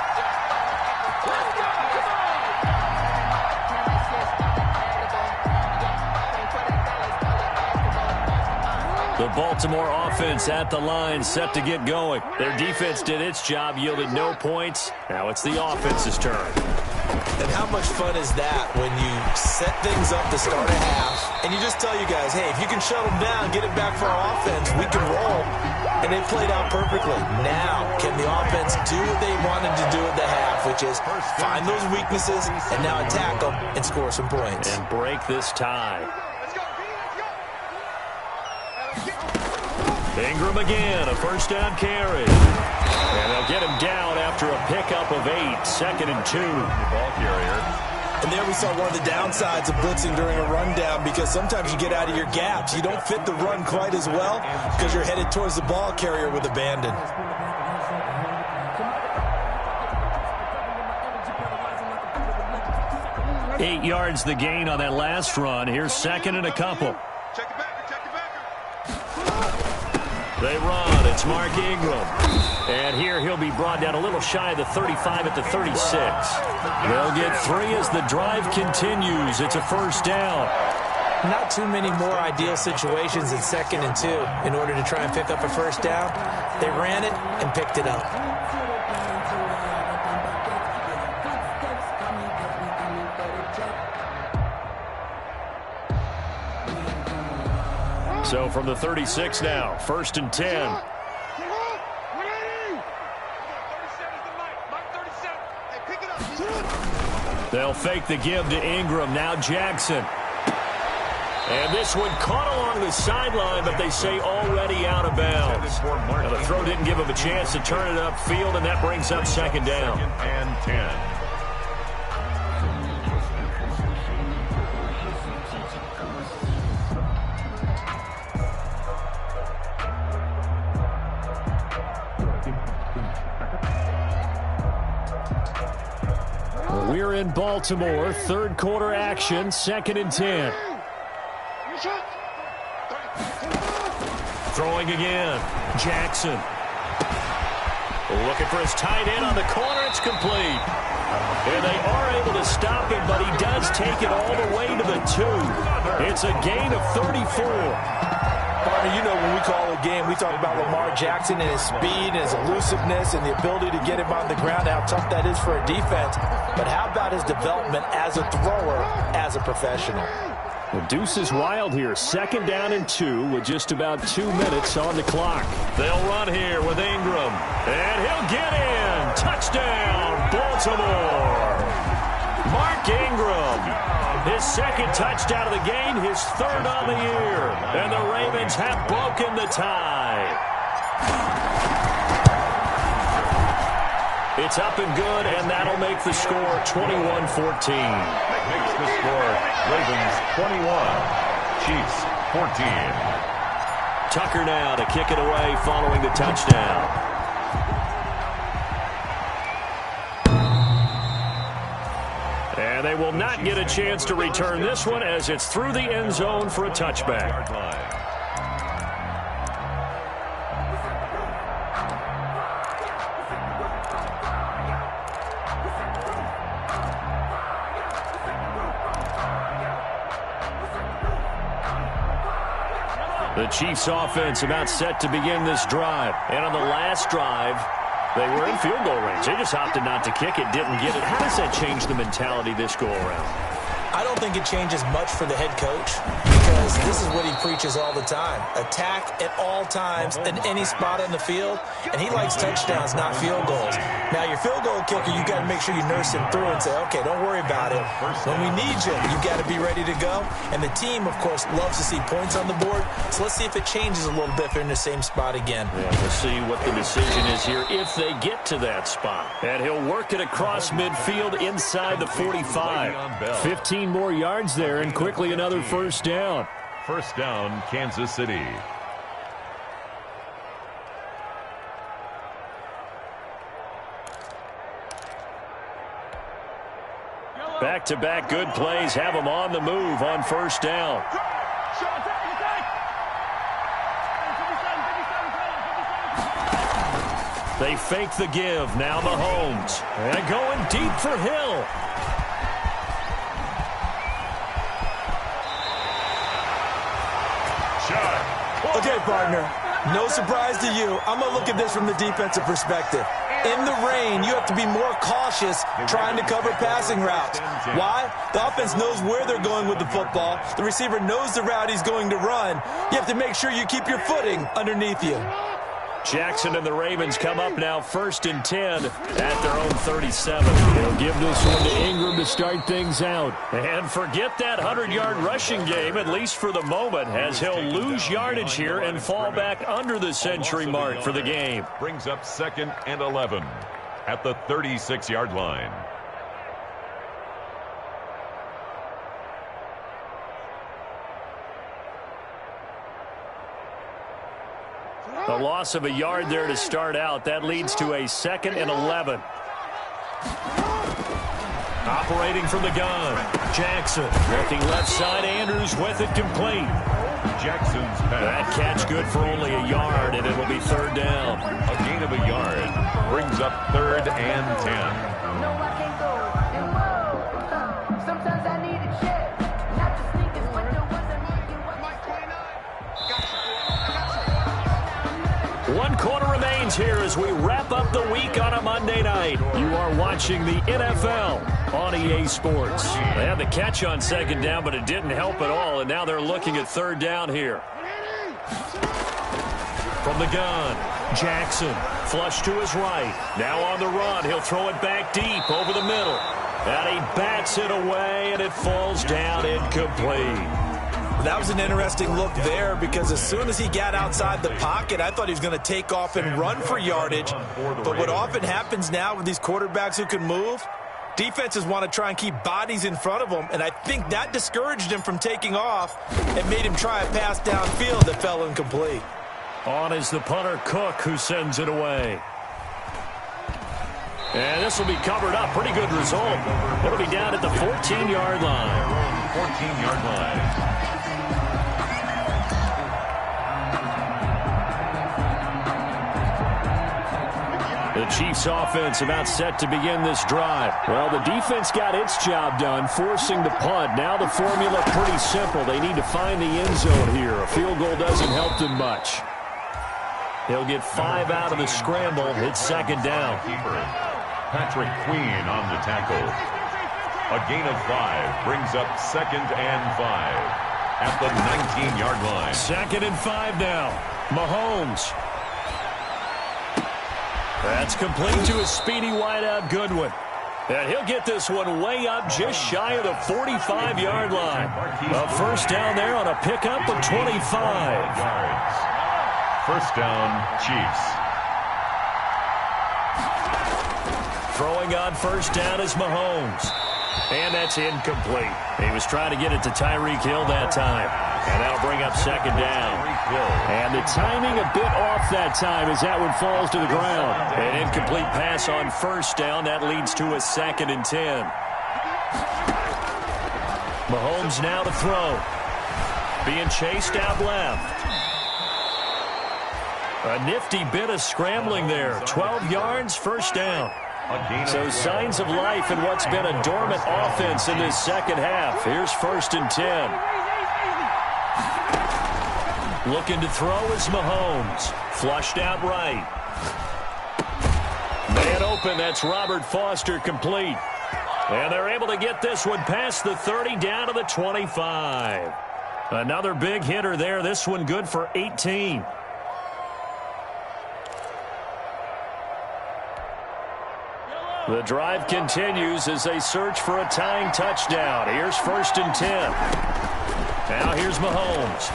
The Baltimore offense at the line, set to get going. Their defense did its job, yielded no points. Now it's the offense's turn. And how much fun is that when you set things up to start a half, and you just tell you guys, hey, if you can shut them down, get it back for our offense, we can roll. And they played out perfectly. Now, can the offense do what they wanted to do at the half, which is find those weaknesses and now attack them and score some points. And break this tie. Ingram again, a 1st down carry. And they'll get him down after a pickup of 8, 2nd and 2. Ball carrier. And there we saw one of the downsides of blitzing during a rundown, because sometimes you get out of your gaps. You don't fit the run quite as well because you're headed towards the ball carrier with abandon. Eight yards the gain on that last run. Here's 2nd and a couple. They run. It's Mark Ingram. And here he'll be brought down a little shy of the 35 at the 36. They'll get 3 as the drive continues. It's a 1st down. Not too many more ideal situations in 2nd and 2 in order to try and pick up a 1st down. They ran it and picked it up. So from the 36 now, 1st and 10. They'll fake the give to Ingram. Now Jackson. And this one caught along the sideline, but they say already out of bounds. Now the throw didn't give him a chance to turn it upfield, and that brings up 2nd down. 2nd and 10. We're in Baltimore, 3rd quarter action, 2nd and 10. Throwing again, Jackson. Looking for his tight end on the corner, it's complete. And they are able to stop him, but he does take it all the way to the 2. It's a gain of 34. Barney, you know when we call a game, we talk about Lamar Jackson and his speed and his elusiveness and the ability to get him on the ground, how tough that is for a defense. But how about his development as a thrower, as a professional? The deuce is wild here. 2nd down and 2 with just about 2 minutes on the clock. They'll run here with Ingram. And he'll get in. Touchdown, Baltimore. Mark Ingram. His 2nd touchdown of the game, his 3rd on the year. And the Ravens have broken the tie. It's up and good, and that'll make the score 21-14. Makes the score Ravens 21, Chiefs 14. Tucker now to kick it away following the touchdown. And they will not get a chance to return this one as it's through the end zone for a touchback. The Chiefs offense about set to begin this drive. And on the last drive, they were in field goal range. They just opted not to kick it, didn't get it. How does that change the mentality this go around? I don't think it changes much for the head coach because this is what he preaches all the time. Attack at all times in any spot on the field, and he likes touchdowns, not field goals. Now, your field goal kicker, you got to make sure you nurse him through and say, okay, don't worry about it. When we need you, you got to be ready to go. And the team, of course, loves to see points on the board. So let's see if it changes a little bit if they're in the same spot again. Yeah, we'll see what the decision is here if they get to that spot. And he'll work it across midfield inside the 45. 15 more yards there, and quickly another first down. First down, Kansas City. Back-to-back good plays have them on the move on first down. They fake the give. Now Mahomes. And going deep for Hill. Okay, partner, no surprise to you. I'm going to look at this from the defensive perspective. In the rain, you have to be more cautious trying to cover passing routes. Why? The offense knows where they're going with the football. The receiver knows the route he's going to run. You have to make sure you keep your footing underneath you. Jackson and the Ravens come up now 1st and 10 at their own 37. They'll give this one to Ingram to start things out. And forget that 100-yard rushing game, at least for the moment, as he'll lose yardage here and fall back under the century mark for the game. Brings up 2nd and 11 at the 36-yard line. A loss of a yard there to start out. That leads to a 2nd and 11. Operating from the gun. Jackson looking left side. Andrews with it complete. Jackson's pass. That catch good for only a yard, and it'll be 3rd down. A gain of a yard brings up 3rd and 10. One quarter remains here as we wrap up the week on a Monday night. You are watching the NFL on EA Sports. They had the catch on 2nd down, but it didn't help at all, and now they're looking at 3rd down here. From the gun, Jackson, flush to his right. Now on the run, he'll throw it back deep over the middle. And he bats it away, and it falls down incomplete. That was an interesting look there because as soon as he got outside the pocket, I thought he was going to take off and run for yardage. But what often happens now with these quarterbacks who can move, defenses want to try and keep bodies in front of them, and I think that discouraged him from taking off and made him try a pass downfield that fell incomplete. On is the punter, Cook, who sends it away. And this will be covered up. Pretty good result. It'll be down at the 14-yard line. 14-yard line. The Chiefs offense about set to begin this drive. Well, the defense got its job done, forcing the punt. Now the formula pretty simple. They need to find the end zone here. A field goal doesn't help them much. He'll get 5 out of the scramble. It's 2nd down. Patrick Queen on the tackle. A gain of 5 brings up 2nd and 5 at the 19-yard line. 2nd and 5 now. Mahomes. That's complete to a speedy wideout Goodwin. And he'll get this one way up just shy of the 45-yard line. A first down there on a pickup of 25. First down, Chiefs. Throwing on first down is Mahomes. And that's incomplete. He was trying to get it to Tyreek Hill that time. And that'll bring up 2nd down. And the timing a bit off that time as that one falls to the ground. An incomplete pass on first down. That leads to a 2nd and 10. Mahomes now to throw. Being chased out left. A nifty bit of scrambling there. 12 yards, first down. So signs of life in what's been a dormant offense in this second half. Here's 1st and 10. Looking to throw is Mahomes. Flushed out right. Man open, that's Robert Foster, complete. And they're able to get this one past the 30 down to the 25. Another big hitter there. This one good for 18. The drive continues as they search for a tying touchdown. Here's 1st and 10. Now here's Mahomes.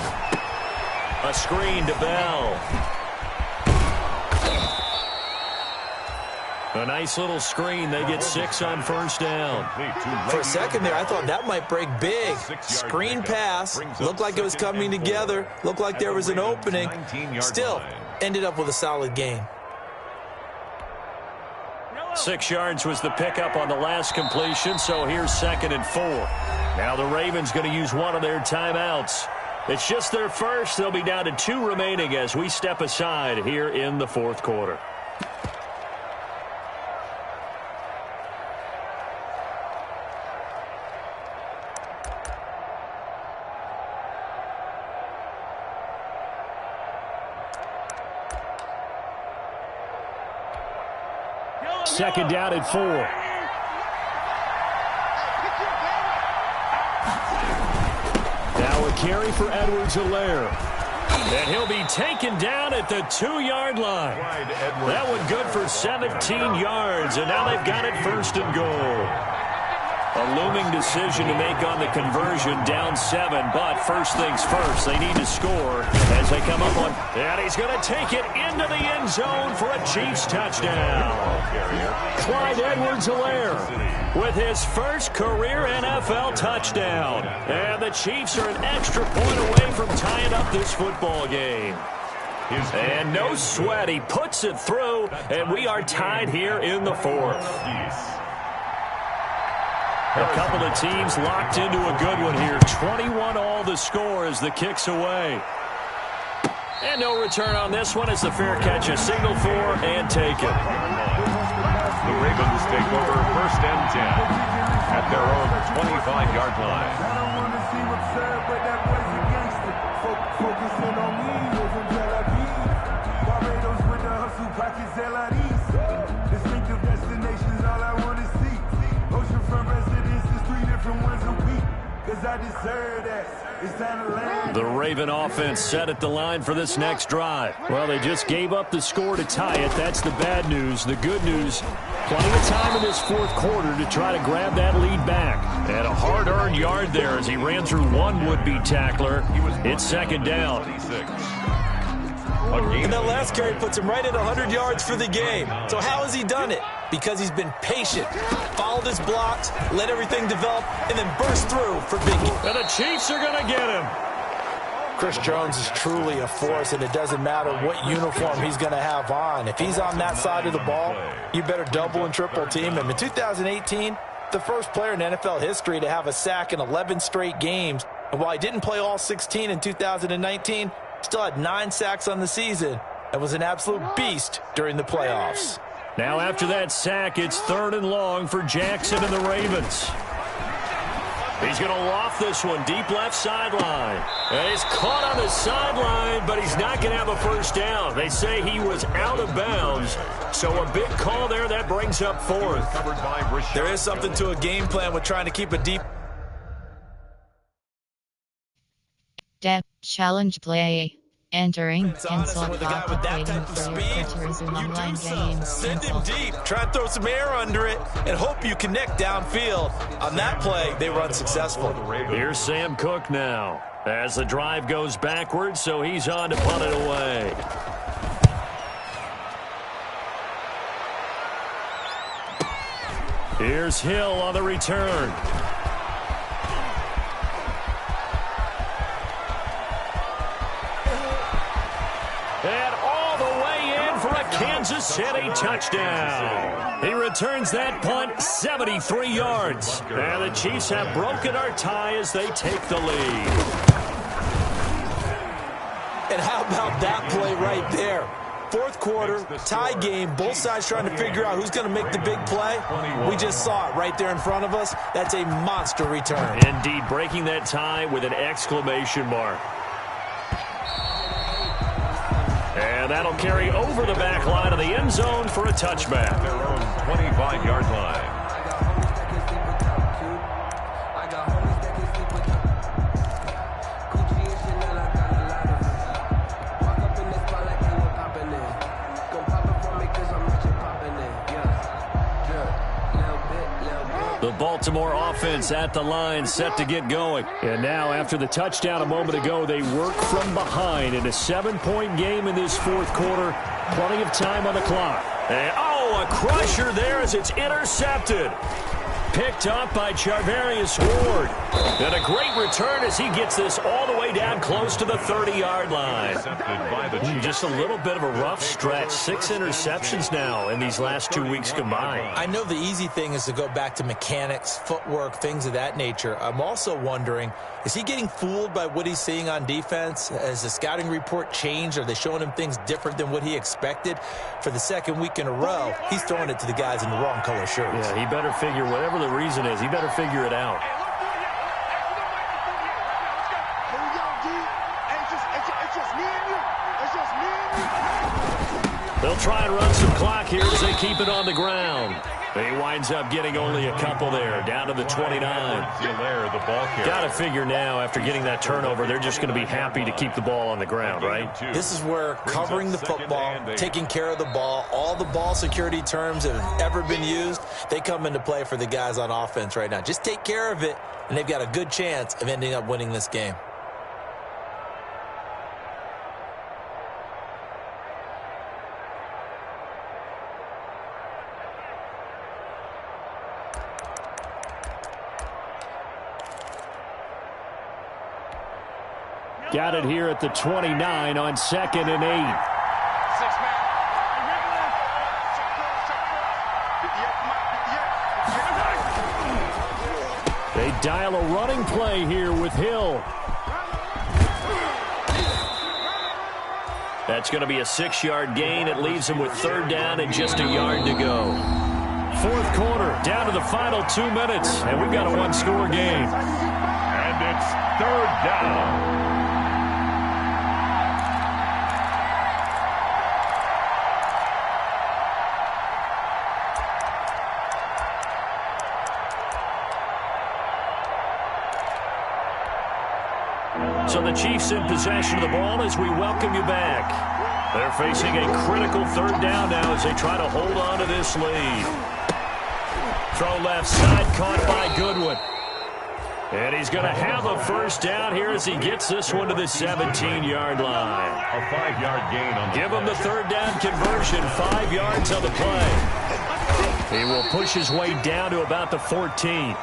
A screen to Bell. A nice little screen. They get 6 on 1st down. For a second there, I thought that might break big. Screen pass. Looked like it was coming together. Looked like there was an opening. Still, ended up with a solid gain. 6 yards was the pickup on the last completion, so here's 2nd and 4. Now the Ravens going to use one of their timeouts. It's just their first. They'll be down to 2 remaining as we step aside here in the 4th quarter. Second down at 4. Now a carry for Edwards-Helaire. And he'll be taken down at the 2-yard line. That one good for 17 yards, and now they've got it 1st and goal. A looming decision to make on the conversion, down 7, but first things first, they need to score as they come up on. And he's going to take it into the end zone for a Chiefs touchdown. Clyde Edwards-Helaire with his first career NFL touchdown. And the Chiefs are an extra point away from tying up this football game. And no sweat, he puts it through, and we are tied here in the 4th. A couple of teams locked into a good one here. 21-all the score as the kick's away. And no return on this one as the fair catch is signaled for and taken. The Ravens take over 1st and 10 at their own 25-yard line. I don't want to seem absurd, but that boy's a gangster. Focusing on me, we're from Tel Aviv. Barbados with the hustle, pockets da3's. Distinctive destinations, all I want to see. Oceanfront residences, 3 different ones a week. Cause I deserve that. It's time to land. The Raven offense set at the line for this next drive. Well, they just gave up the score to tie it. That's the bad news. The good news, plenty of time in this 4th quarter to try to grab that lead back. And a hard-earned yard there as he ran through one would-be tackler. It's 2nd down. And that last carry puts him right at 100 yards for the game. So how has he done it? Because he's been patient, followed his blocks, let everything develop, and then burst through for big. And the Chiefs are going to get him. Chris Jones is truly a force, and it doesn't matter what uniform he's going to have on. If he's on that side of the ball, you better double and triple team him. In 2018, the first player in NFL history to have a sack in 11 straight games. And while he didn't play all 16 in 2019, still had 9 sacks on the season and was an absolute beast during the playoffs. Now after that sack, it's 3rd and long for Jackson and the Ravens. He's going to loft this one deep left sideline. And he's caught on the sideline, but he's not going to have a 1st down. They say he was out of bounds. So a big call there that brings up 4th. There is something to a game plan with trying to keep a deep. Challenge play. Entering cancel clock waiting for your player to resume online games. Send him deep. Try and throw some air under it and hope you connect downfield. On that play, they were unsuccessful. Here's Sam Cook now as the drive goes backwards, so he's on to punt it away. Here's Hill on the return. And all the way in for a Kansas City touchdown. He returns that punt 73 yards. And the Chiefs have broken our tie as they take the lead. And how about that play right there? 4th quarter, tie game, both sides trying to figure out who's going to make the big play. We just saw it right there in front of us. That's a monster return. Indeed, breaking that tie with an exclamation mark. And that'll carry over the back line of the end zone for a touchback. Their own 25-yard line. The Baltimore offense at the line, set to get going. And now, after the touchdown a moment ago, they work from behind in a 7-point game in this fourth quarter. Plenty of time on the clock. And, a crusher there as it's intercepted. Picked up by Charvarius Ward. And a great return as he gets this all the way down close to the 30-yard line. Just a little bit of a rough stretch. 6 interceptions now in these last 2 weeks combined. I know the easy thing is to go back to mechanics, footwork, things of that nature. I'm also wondering, is he getting fooled by what he's seeing on defense? Has the scouting report changed? Are they showing him things different than what he expected? For the second week in a row, he's throwing it to the guys in the wrong color shirts. Yeah, he better figure whatever the reason is, he better figure it out. They'll try and run some clock here as they keep it on the ground. He winds up getting only a couple there, down to the 29. Got to figure now, after getting that turnover, they're just going to be happy to keep the ball on the ground, right? This is where covering the football, taking care of the ball, all the ball security terms that have ever been used, they come into play for the guys on offense right now. Just take care of it, and they've got a good chance of ending up winning this game. Got it here at the 29 on 2nd and 8. They dial a running play here with Hill. That's going to be a 6-yard gain. It leaves him with 3rd down and just a yard to go. Fourth quarter, down to the final 2 minutes, and we've got a 1-score game. And it's 3rd down. So the Chiefs in possession of the ball as we welcome you back. They're facing a critical 3rd down now as they try to hold on to this lead. Throw left side, caught by Goodwin. And he's going to have a 1st down here as he gets this one to the 17-yard line. A 5-yard gain on the Give him the 3rd down conversion, 5 yards on the play. He will push his way down to about the 14.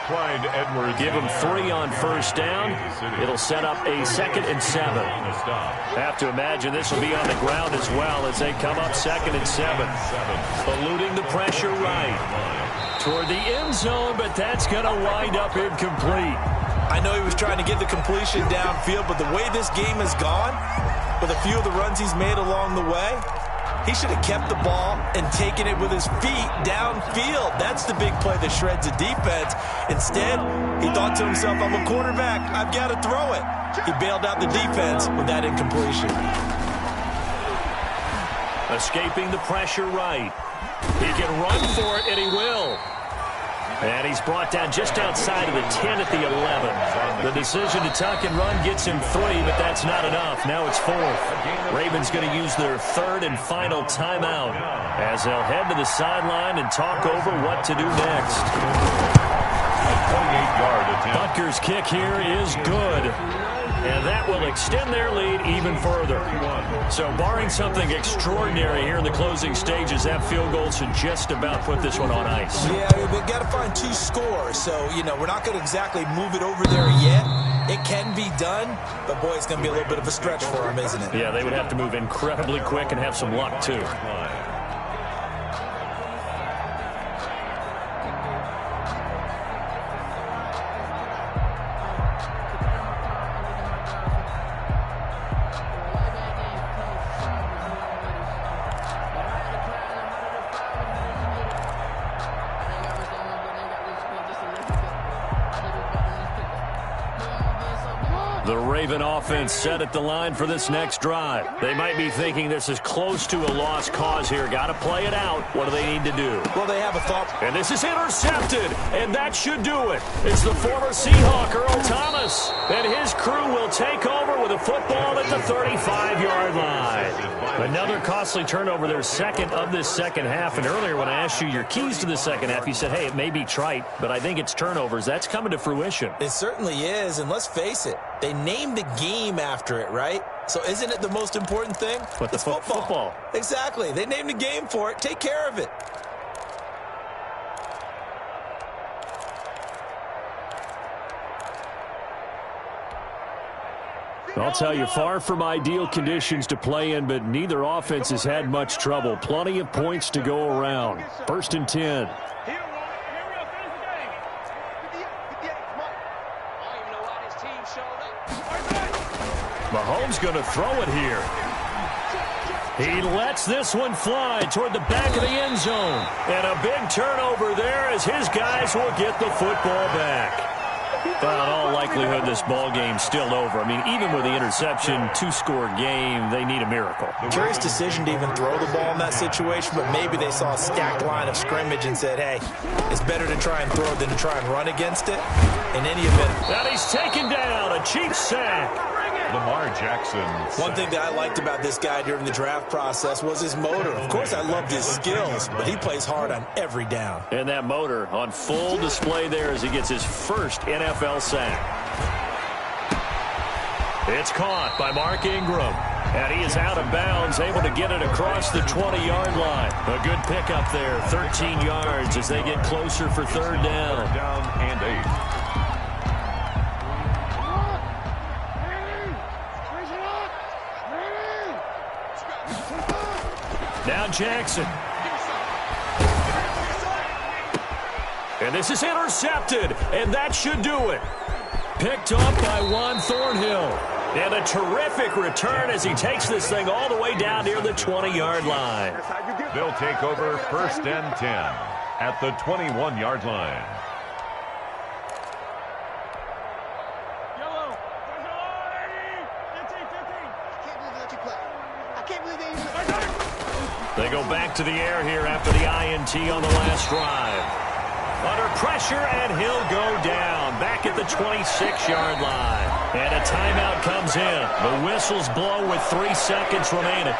Give him 3 on 1st down. It'll set up a 2nd and 7. Have to imagine this will be on the ground as well as they come up 2nd and 7. Eluding the pressure right toward the end zone, but that's going to wind up incomplete. I know he was trying to get the completion downfield, but the way this game has gone, with a few of the runs he's made along the way, he should have kept the ball and taken it with his feet downfield. That's the big play that shreds a defense. Instead, he thought to himself, I'm a quarterback. I've got to throw it. He bailed out the defense with that incompletion. Escaping the pressure right. He can run for it, and he will. And he's brought down just outside of the 10 at the 11. The decision to tuck and run gets him 3, but that's not enough. Now it's 4th. Ravens going to use their 3rd and final timeout as they'll head to the sideline and talk over what to do next. 28-yard attempt. Butker's kick here is good. And that will extend their lead even further. So barring something extraordinary here in the closing stages, that field goal should just about put this one on ice. Yeah, we've got to find 2 scores. So, we're not going to exactly move it over there yet. It can be done, but boy, it's going to be a little bit of a stretch for them, isn't it? Yeah, they would have to move incredibly quick and have some luck, too. The Raven offense set at the line for this next drive. They might be thinking this is close to a lost cause here. Got to play it out. What do they need to do? Well, they have a thought. And this is intercepted, and that should do it. It's the former Seahawk, Earl Thomas, and his crew will take over with a football at the 35-yard line. Another costly turnover, their second of this second half. And earlier when I asked you your keys to the second half, you said, hey, it may be trite, but I think it's turnovers. That's coming to fruition. It certainly is, and let's face it, they named the game after it, right? So isn't it the most important thing? But it's football. Exactly. They named the game for it. Take care of it. I'll tell you, far from ideal conditions to play in, but neither offense has had much trouble. Plenty of points to go around. 1st and 10. Mahomes going to throw it here. He lets this one fly toward the back of the end zone. And a big turnover there as his guys will get the football back. But in all likelihood, this ball game's still over. I mean, even with the interception, 2-score game, they need a miracle. Curious decision to even throw the ball in that situation, but maybe they saw a stacked line of scrimmage and said, hey, it's better to try and throw than to try and run against it. In any event. And he's taken down, a cheap sack. Lamar Jackson. One thing that I liked about this guy during the draft process was his motor. Of course, I loved his skills, but he plays hard on every down. And that motor on full display there as he gets his first NFL sack. It's caught by Mark Ingram. And he is out of bounds, able to get it across the 20-yard line. A good pickup there, 13 yards as they get closer for 3rd down. 3rd down and 8. Now Jackson. And this is intercepted, and that should do it. Picked up by Juan Thornhill. And a terrific return as he takes this thing all the way down near the 20-yard line. They'll take over 1st and 10 at the 21-yard line. They go back to the air here after the INT on the last drive. Under pressure, and he'll go down. Back at the 26-yard line. And a timeout comes in. The whistles blow with 3 seconds remaining.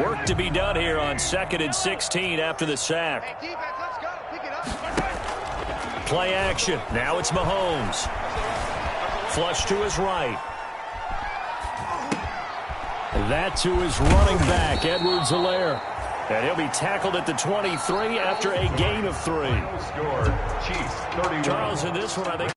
Work to be done here on 2nd and 16 after the sack. Play action. Now it's Mahomes. Flush to his right. That to his running back, Edwards-Helaire. And he'll be tackled at the 23 after a gain of 3. Score, Chiefs 31. Charles, in this one, I think.